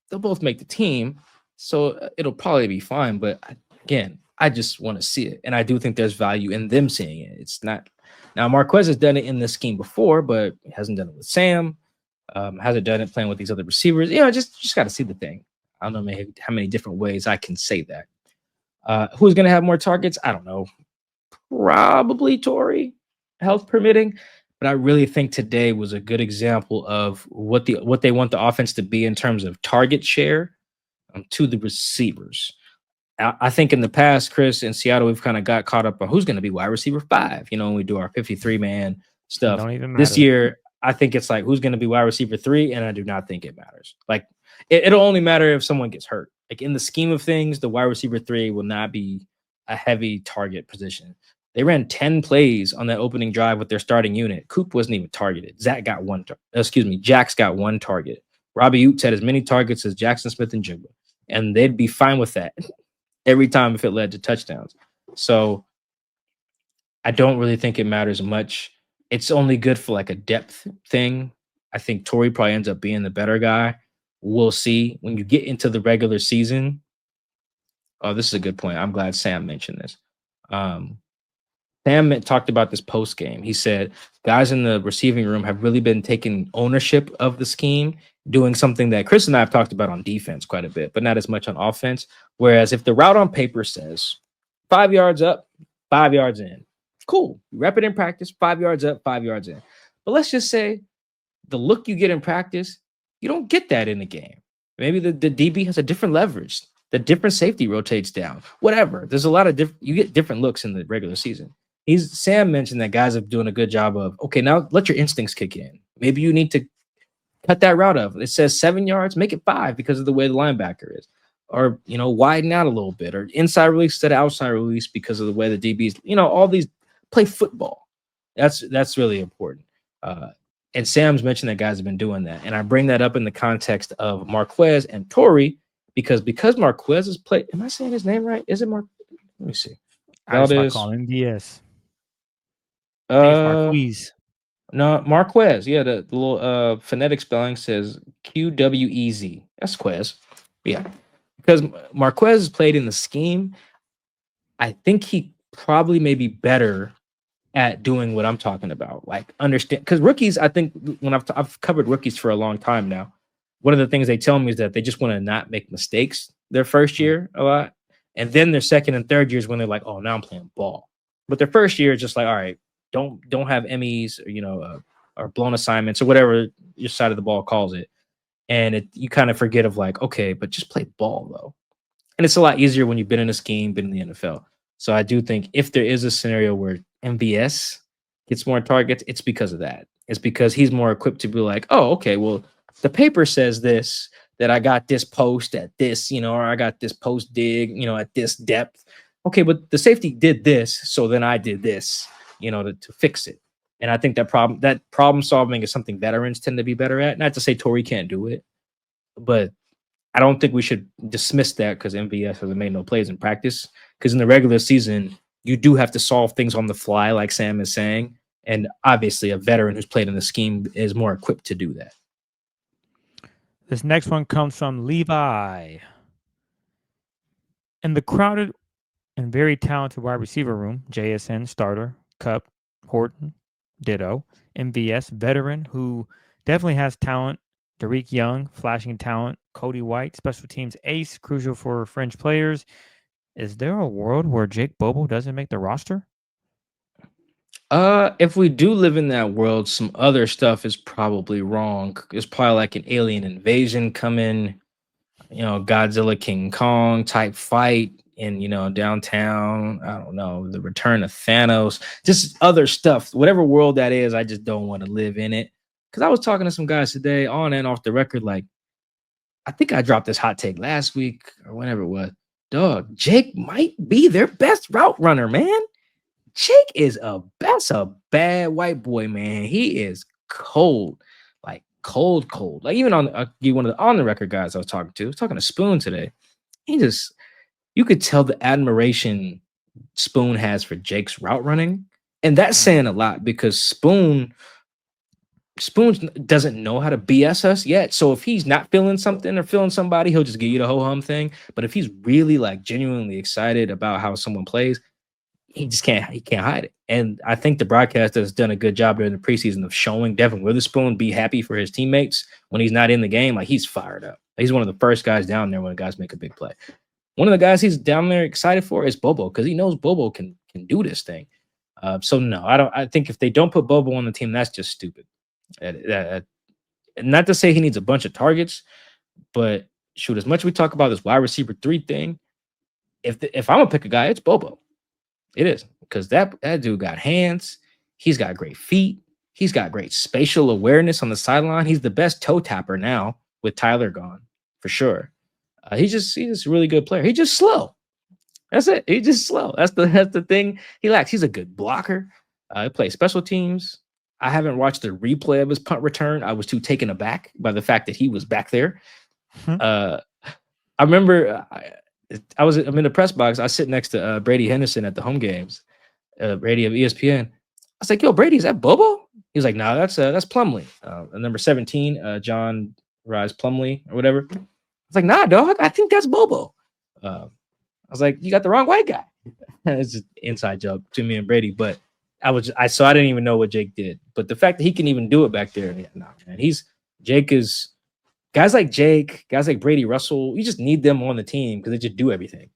They'll both make the team, so it'll probably be fine. But again, I just want to see it. And I do think there's value in them seeing it. It's not. Now, Marquez has done it in this scheme before, but he hasn't done it with Sam. Hasn't done it playing with these other receivers. Just got to see the thing. I don't know how many different ways I can say that. Who's going to have more targets? I don't know. Probably Tory, health permitting. But I really think today was a good example of what they want the offense to be in terms of target share to the receivers. I think in the past, Chris, in Seattle, we've kind of got caught up on who's going to be wide receiver 5. When we do our 53-man stuff. Don't even matter. This year, I think it's like who's going to be wide receiver 3, and I do not think it matters. Like it'll only matter if someone gets hurt. Like in the scheme of things, the wide receiver 3 will not be a heavy target position. They ran 10 plays on that opening drive with their starting unit. Coop wasn't even targeted. Jack's got 1 target. Robbie Oots had as many targets as Jackson Smith and Jigba, and they'd be fine with that every time if it led to touchdowns. So I don't really think it matters much. It's only good for like a depth thing. I think Tory probably ends up being the better guy. We'll see when you get into the regular season. Oh, this is a good point. I'm glad Sam mentioned this. Sam talked about this post game. He said guys in the receiving room have really been taking ownership of the scheme, doing something that Chris and I have talked about on defense quite a bit, but not as much on offense. Whereas if the route on paper says 5 yards up, 5 yards in, cool. You rep it in practice, 5 yards up, 5 yards in. But let's just say the look you get in practice, you don't get that in the game. Maybe the DB has a different leverage. The different safety rotates down. Whatever. There's a lot of you get different looks in the regular season. Sam mentioned that guys are doing a good job of, okay, now let your instincts kick in. Maybe you need to cut that route up. It says 7 yards, make it 5 because of the way the linebacker is. Or, widen out a little bit, or inside release instead of outside release because of the way the DBs, all these play football. That's really important. And Sam's mentioned that guys have been doing that. And I bring that up in the context of Marquez and Tory because Marquez has played. Am I saying his name right? Is it Mark? Let me see. I just call him MVS. Marquez. No, Marquez. Yeah, the little phonetic spelling says QWEZ. That's Quez. Yeah. Because Marquez has played in the scheme, I think he probably may be better at doing what I'm talking about. Like understand, because rookies, I think when I've covered rookies for a long time now, one of the things they tell me is that they just want to not make mistakes their first year a lot. And then their second and third years when they're like, oh, now I'm playing ball. But their first year is just like, all right, don't have Emmys or or blown assignments or whatever your side of the ball calls it. And you kind of forget of like, okay, but just play ball though. And it's a lot easier when you've been in a scheme, been in the NFL. So I do think if there is a scenario where MVS gets more targets, it's because of that. It's because he's more equipped to be like, oh, okay, well, the paper says this, that I got this post at this, or I got this post dig, at this depth. Okay, but the safety did this, so then I did this, to fix it. And I think that problem solving is something veterans tend to be better at. Not to say Tory can't do it, but I don't think we should dismiss that because MVS hasn't made no plays in practice. Because in the regular season, you do have to solve things on the fly, like Sam is saying. And obviously, a veteran who's played in the scheme is more equipped to do that. This next one comes from Levi. In the crowded and very talented wide receiver room, JSN, starter, Cup, Horton, ditto, MVS, veteran, who definitely has talent, Derek Young, flashing talent, Cody White, special teams ace, crucial for fringe players. Is there a world where Jake Bobo doesn't make the roster? If we do live in that world, some other stuff is probably wrong. It's probably like an alien invasion coming, Godzilla King Kong type fight in, downtown. I don't know, the return of Thanos, just other stuff. Whatever world that is, I just don't want to live in it. Because I was talking to some guys today on and off the record, like, I think I dropped this hot take last week or whenever it was. Dog, Jake might be their best route runner, man. Jake is a bad white boy, man. He is cold, like cold. Like even on one of the on the record guys I was talking to Spoon today. You could tell the admiration Spoon has for Jake's route running, and that's saying a lot because Spoon doesn't know how to BS us yet. So if he's not feeling something or feeling somebody, he'll just give you the ho hum thing. But if he's really like genuinely excited about how someone plays, he can't hide it. And I think the broadcast has done a good job during the preseason of showing Devin Witherspoon be happy for his teammates when he's not in the game. Like he's fired up. He's one of the first guys down there when guys make a big play. One of the guys he's down there excited for is Bobo because he knows Bobo can do this thing. So no, I don't. I think if they don't put Bobo on the team, that's just stupid. Not to say he needs a bunch of targets, but shoot, as much as we talk about this wide receiver 3 thing, if I'm gonna pick a guy, it's Bobo. It is because that dude got hands. He's got great feet. He's got great spatial awareness on the sideline. He's the best toe tapper now with Tyler gone for sure. He's just a really good player. He's just slow. That's it. He's just slow. That's the thing he lacks. He's a good blocker. He plays special teams. I haven't watched the replay of his punt return. I was too taken aback by the fact that he was back there. I remember I'm in the press box. I sit next to Brady Henderson at the home games. Brady of ESPN. I was like, "Yo, Brady, is that Bobo?" He was like, "No, that's Plumlee, number 17, John Rise Plumlee or whatever." I was like, "Nah, dog, I think that's Bobo." I was like, "You got the wrong white guy." It's an inside joke to me and Brady, but I didn't even know what Jake did. But the fact that he can even do it back there, man. Jake is. Guys like Jake, guys like Brady Russell, you just need them on the team because they just do everything.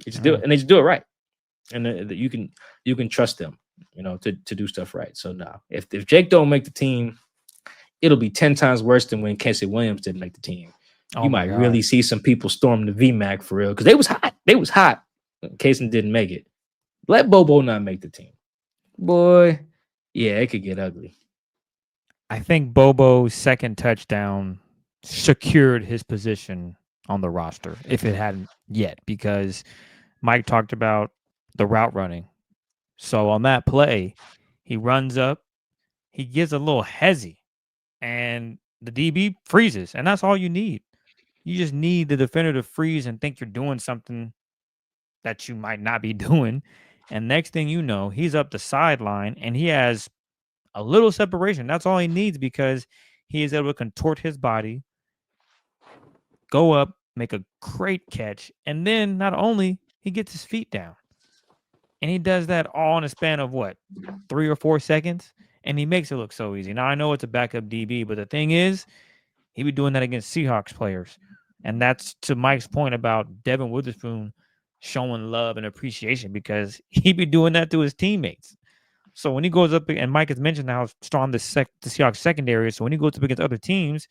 You just do it, and they just do it right. And you can trust them, to do stuff right. So no, if Jake don't make the team, it'll be 10 times worse than when Casey Williams didn't make the team. You might really see some people storm the VMAC for real because they was hot. They was hot. Casey didn't make it. Let Bobo not make the team, boy. Yeah, it could get ugly. I think Bobo's second touchdown secured his position on the roster if it hadn't yet, because Mike talked about the route running. So on that play, he runs up, he gives a little hezzy, and the DB freezes, and that's all you need. You just need the defender to freeze and think you're doing something that you might not be doing. And next thing you know, he's up the sideline and he has a little separation. That's all he needs because he is able to contort his body, go up, make a great catch, and then not only he gets his feet down, and he does that all in a span of 3 or 4 seconds, and he makes it look so easy. Now I know it's a backup DB, but the thing is, he be doing that against Seahawks players, and that's to Mike's point about Devin Witherspoon showing love and appreciation because he be doing that to his teammates. So when he goes up, and Mike has mentioned how strong the Seahawks secondary is, so when he goes up against other teams,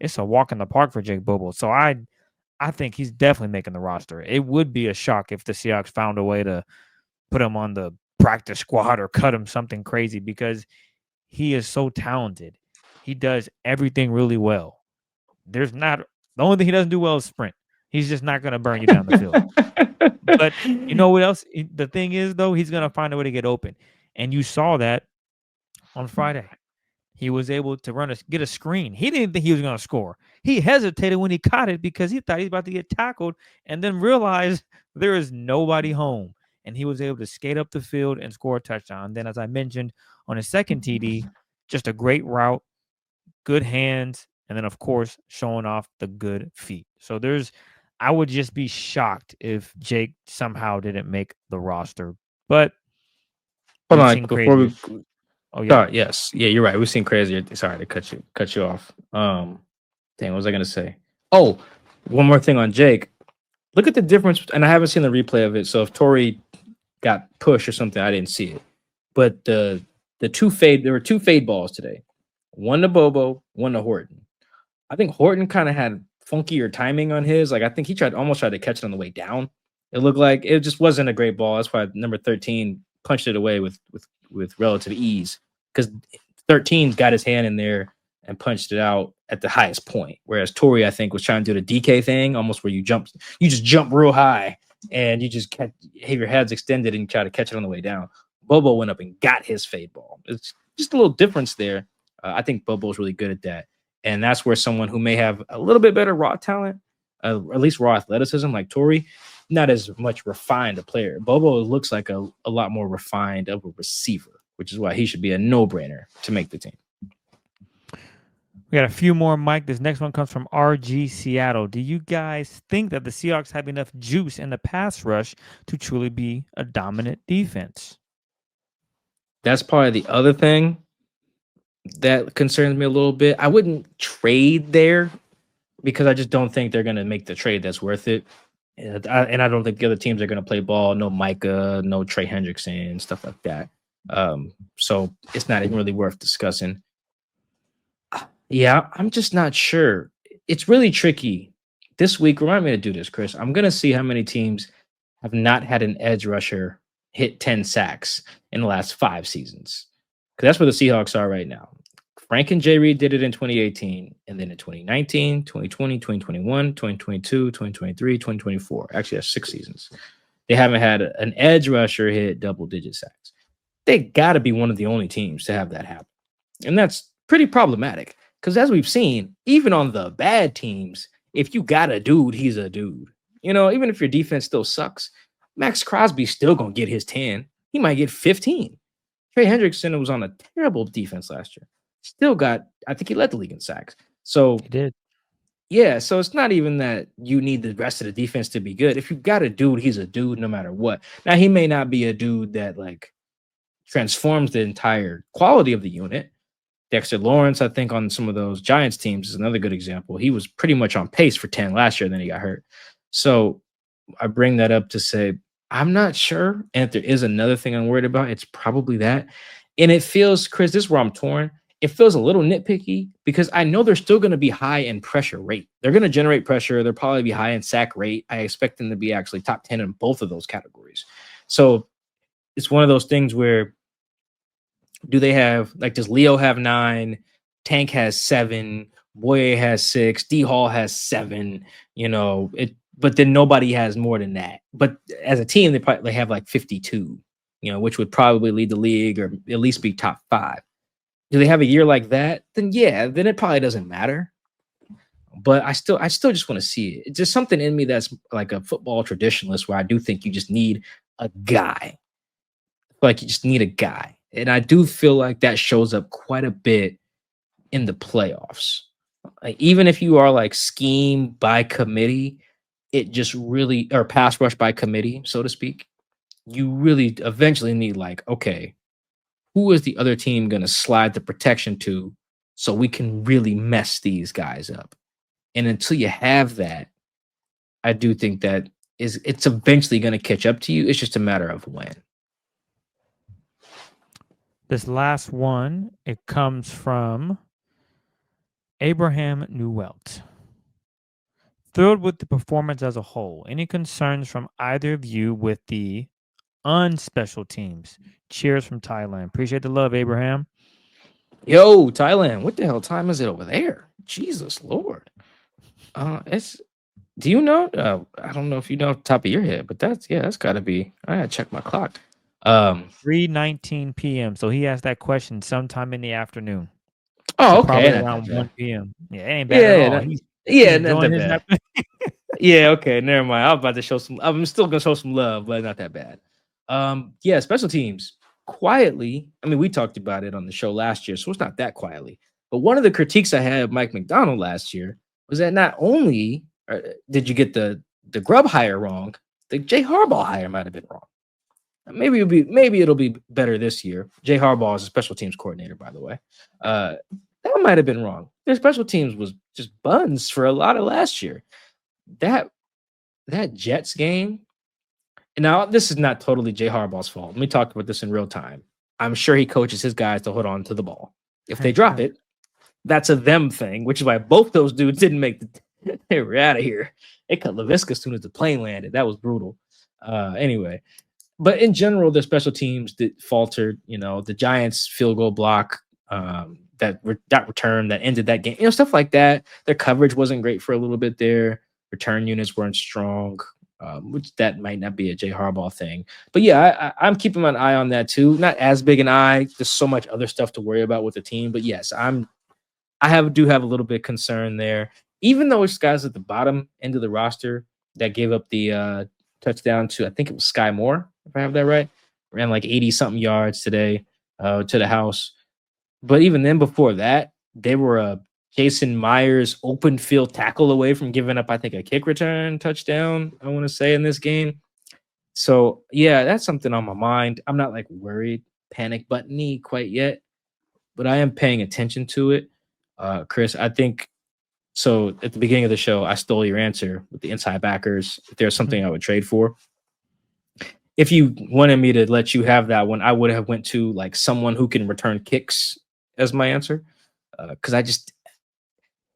it's a walk in the park for Jake Bobo. So I think he's definitely making the roster. It would be a shock if the Seahawks found a way to put him on the practice squad or cut him something crazy because he is so talented. He does everything really well. The only thing he doesn't do well is sprint. He's just not going to burn you down the field. But you know what else? The thing is, though, he's going to find a way to get open. And you saw that on Friday. He was able to get a screen. He didn't think he was going to score. He hesitated when he caught it because he thought he was about to get tackled and then realized there is nobody home. And he was able to skate up the field and score a touchdown. Then, as I mentioned, on his second TD, just a great route, good hands, and then, of course, showing off the good feet. So I would just be shocked if Jake somehow didn't make the roster. But hold on, before we. Oh yeah. Sorry, yes, yeah, you're right. We've seen crazier. Sorry to cut you off. Dang, what was I gonna say? Oh, one more thing on Jake. Look at the difference, and I haven't seen the replay of it. So if Tory got pushed or something, I didn't see it. But there were two fade balls today. One to Bobo, one to Horton. I think Horton kind of had funkier timing on his. Like I think he almost tried to catch it on the way down. It looked like it just wasn't a great ball. That's why number 13 punched it away with relative ease because 13 got his hand in there and punched it out at the highest point. Whereas Tory, I think, was trying to do the DK thing, almost where you just jump real high and you just have your heads extended and try to catch it on the way down. Bobo went up and got his fade ball. It's just a little difference there. I think Bobo's really good at that. And that's where someone who may have a little bit better raw talent, at least raw athleticism, like Tory, not as much refined a player. Bobo looks like a lot more refined of a receiver, which is why he should be a no-brainer to make the team. We got a few more, Mike. This next one comes from RG Seattle. Do you guys think that the Seahawks have enough juice in the pass rush to truly be a dominant defense? That's probably the other thing that concerns me a little bit. I wouldn't trade there because I just don't think they're going to make the trade that's worth it. And I don't think the other teams are going to play ball. No Micah, no Trey Hendrickson, stuff like that. So it's not even really worth discussing. Yeah, I'm just not sure. It's really tricky. This week, remind me to do this, Chris. I'm going to see how many teams have not had an edge rusher hit 10 sacks in the last 5 seasons. Because that's where the Seahawks are right now. Frank and Jay Reed did it in 2018, and then in 2019, 2020, 2021, 2022, 2023, 2024. Actually, that's 6 seasons. They haven't had an edge rusher hit double-digit sacks. They got to be one of the only teams to have that happen. And that's pretty problematic. Because as we've seen, even on the bad teams, if you got a dude, he's a dude. You know, even if your defense still sucks, Max Crosby's still going to get his 10. He might get 15. Trey Hendrickson was on a terrible defense last year. Still got, I think he led the league in sacks. So he did. Yeah, so it's not even that you need the rest of the defense to be good. If you got a dude, he's a dude no matter what. Now, he may not be a dude that like transforms the entire quality of the unit. Dexter Lawrence, I think, on some of those Giants teams is another good example. He was pretty much on pace for 10 last year, then he got hurt. So I bring that up to say, I'm not sure. And if there is another thing I'm worried about, it's probably that. And it feels, Chris, this is where I'm torn. It feels a little nitpicky because I know they're still going to be high in pressure rate. They're going to generate pressure. They'll probably be high in sack rate. I expect them to be actually top 10 in both of those categories. So it's one of those things where do they have, like, does Leo have 9? Tank has 7. Boye has 6. D Hall has 7. You know, but then nobody has more than that. But as a team, they probably have like 52, you know, which would probably lead the league or at least be top 5. Do they have a year like that? Then yeah, then it probably doesn't matter. But I still just want to see it. It's just something in me that's like a football traditionalist where I do think you just need a guy. Like you just need a guy. And I do feel like that shows up quite a bit in the playoffs. Like, even if you are like scheme by committee, it just really, or pass rush by committee, so to speak, you really eventually need like, okay, who is the other team going to slide the protection to so we can really mess these guys up? And until you have that, I do think that it's eventually going to catch up to you. It's just a matter of when. This last one, it comes from Abraham Newelt. Thrilled with the performance as a whole. Any concerns from either of you with the unspecial teams? Cheers from Thailand. Appreciate the love, Abraham. Yo, Thailand, what the hell time is it over there? Jesus Lord. It's do you know? I don't know if you know off the top of your head, but that's gotta be. I gotta check my clock. 3:19 p.m. So he asked that question sometime in the afternoon. Oh, so okay. probably Not around that bad. 1 p.m. Yeah, it ain't bad at all. Not, He's not that enjoying his bad. Yeah, okay, never mind. I was about to show some. I'm still gonna show some love, but not that bad. Yeah, special teams quietly. I mean, we talked about it on the show last year, so it's not that quietly. But one of the critiques I had of Mike McDonald last year was that not only did you get the Grubb hire wrong, the Jay Harbaugh hire might have been wrong. Maybe it'll be better this year. Jay Harbaugh is a special teams coordinator, by the way. That might have been wrong. Their special teams was just buns for a lot of last year. That Jets game. And now this is not totally Jay Harbaugh's fault. Let me talk about this in real time. I'm sure he coaches his guys to hold on to the ball. If they drop it, that's a them thing, which is why both those dudes didn't make they were out of here. They cut LaVisca as soon as the plane landed. That was brutal. Anyway, but in general, the special teams that faltered. The Giants field goal block that return that ended that game. Stuff like that. Their coverage wasn't great for a little bit there. Return units weren't strong. Which that might not be a Jay Harbaugh thing. But yeah, I'm keeping an eye on that too. Not as big an eye. There's so much other stuff to worry about with the team. But yes, do have a little bit of concern there. Even though it's guys at the bottom end of the roster that gave up the touchdown to, I think it was Sky Moore, if I have that right. Ran like 80-something yards today to the house. But even then, before that, they were a Jason Myers open field tackle away from giving up, I think, a kick return touchdown, I want to say, in this game. So, yeah, that's something on my mind. I'm not like worried, panic button-y quite yet, but I am paying attention to it. Chris, I think, so at the beginning of the show, I stole your answer with the inside backers. If there's something I would trade for. If you wanted me to let you have that one, I would have went to like someone who can return kicks as my answer. Because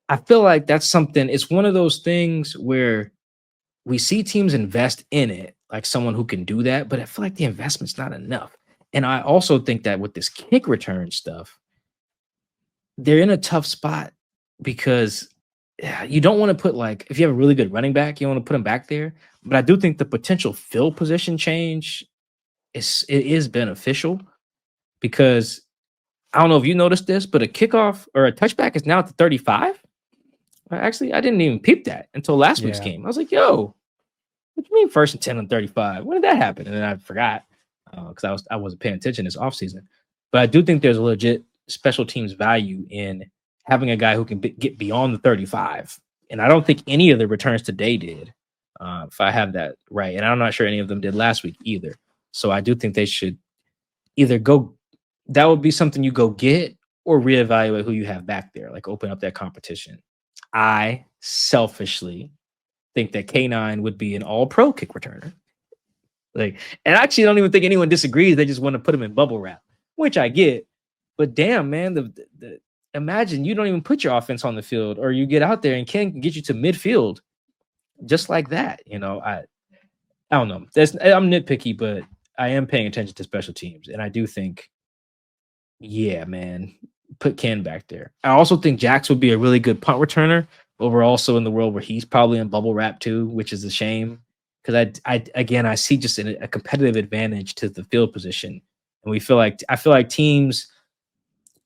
I feel like that's something, it's one of those things where we see teams invest in it, like someone who can do that, but I feel like the investment's not enough. And I also think that with this kick return stuff, they're in a tough spot because you don't want to put, like, if you have a really good running back, you want to put him back there. But I do think the potential field position change is beneficial because I don't know if you noticed this, but a kickoff or a touchback is now at the 35. Actually, I didn't even peep that until last week's game. I was like, yo, what do you mean 1st and 10 on 35? When did that happen? And then I forgot because I wasn't paying attention this offseason. But I do think there's a legit special teams value in having a guy who can get beyond the 35. And I don't think any of the returns today did, if I have that right. And I'm not sure any of them did last week either. So I do think they should either go, that would be something you go get, or reevaluate who you have back there, like open up that competition. I selfishly think that K9 would be an all-pro kick returner. And actually, I don't even think anyone disagrees. They just want to put him in bubble wrap, which I get. But damn, man, imagine you don't even put your offense on the field, or you get out there and Ken can get you to midfield just like that. I don't know. I'm nitpicky, but I am paying attention to special teams, and I do think, yeah, man, put Ken back there. I also think Jax would be a really good punt returner, but we're also in the world where he's probably in bubble wrap too, which is a shame because I see just a competitive advantage to the field position, and I feel like teams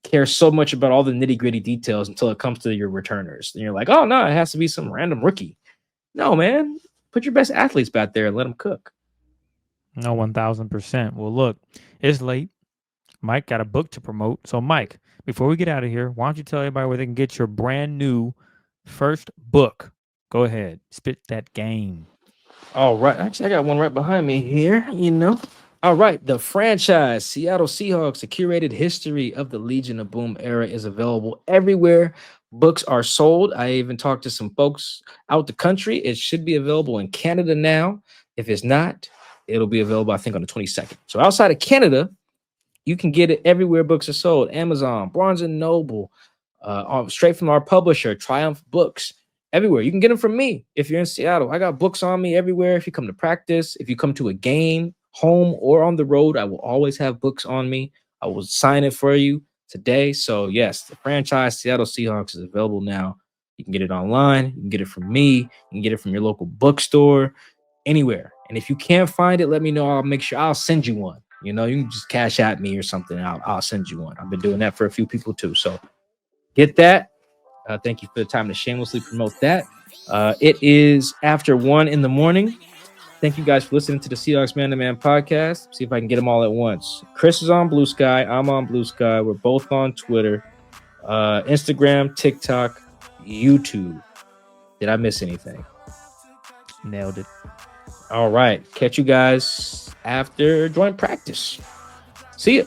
care so much about all the nitty gritty details until it comes to your returners, and you're like, oh no, it has to be some random rookie. No, man, put your best athletes back there and let them cook. No, 1,000%. Well, look, it's late. Mike got a book to promote. So, Mike, before we get out of here, why don't you tell everybody where they can get your brand new first book? Go ahead. Spit that game. All right. Actually, I got one right behind me here, All right. The franchise, Seattle Seahawks, a curated history of the Legion of Boom era, is available everywhere Books are sold. I even talked to some folks out the country. It should be available in Canada now. If it's not, it'll be available, I think, on the 22nd. So outside of Canada, you can get it everywhere books are sold. Amazon, Barnes and Noble, straight from our publisher, Triumph Books. Everywhere. You can get them from me if you're in Seattle. I got books on me everywhere. If you come to practice, if you come to a game, home or on the road, I will always have books on me. I will sign it for you today. So yes, the franchise Seattle Seahawks is available now. You can get it online. You can get it from me. You can get it from your local bookstore, anywhere. And if you can't find it, let me know. I'll make sure I'll send you one. You know, you can just cash at me or something. I'll send you one. I've been doing that for a few people too. So get that. Thank you for the time to shamelessly promote that. It is after 1 a.m. Thank you guys for listening to the Seahawks Man to Man podcast. See if I can get them all at once. Chris is on Blue Sky. I'm on Blue Sky. We're both on Twitter, Instagram, TikTok, YouTube. Did I miss anything? Nailed it. All right. Catch you guys after joint practice. See ya.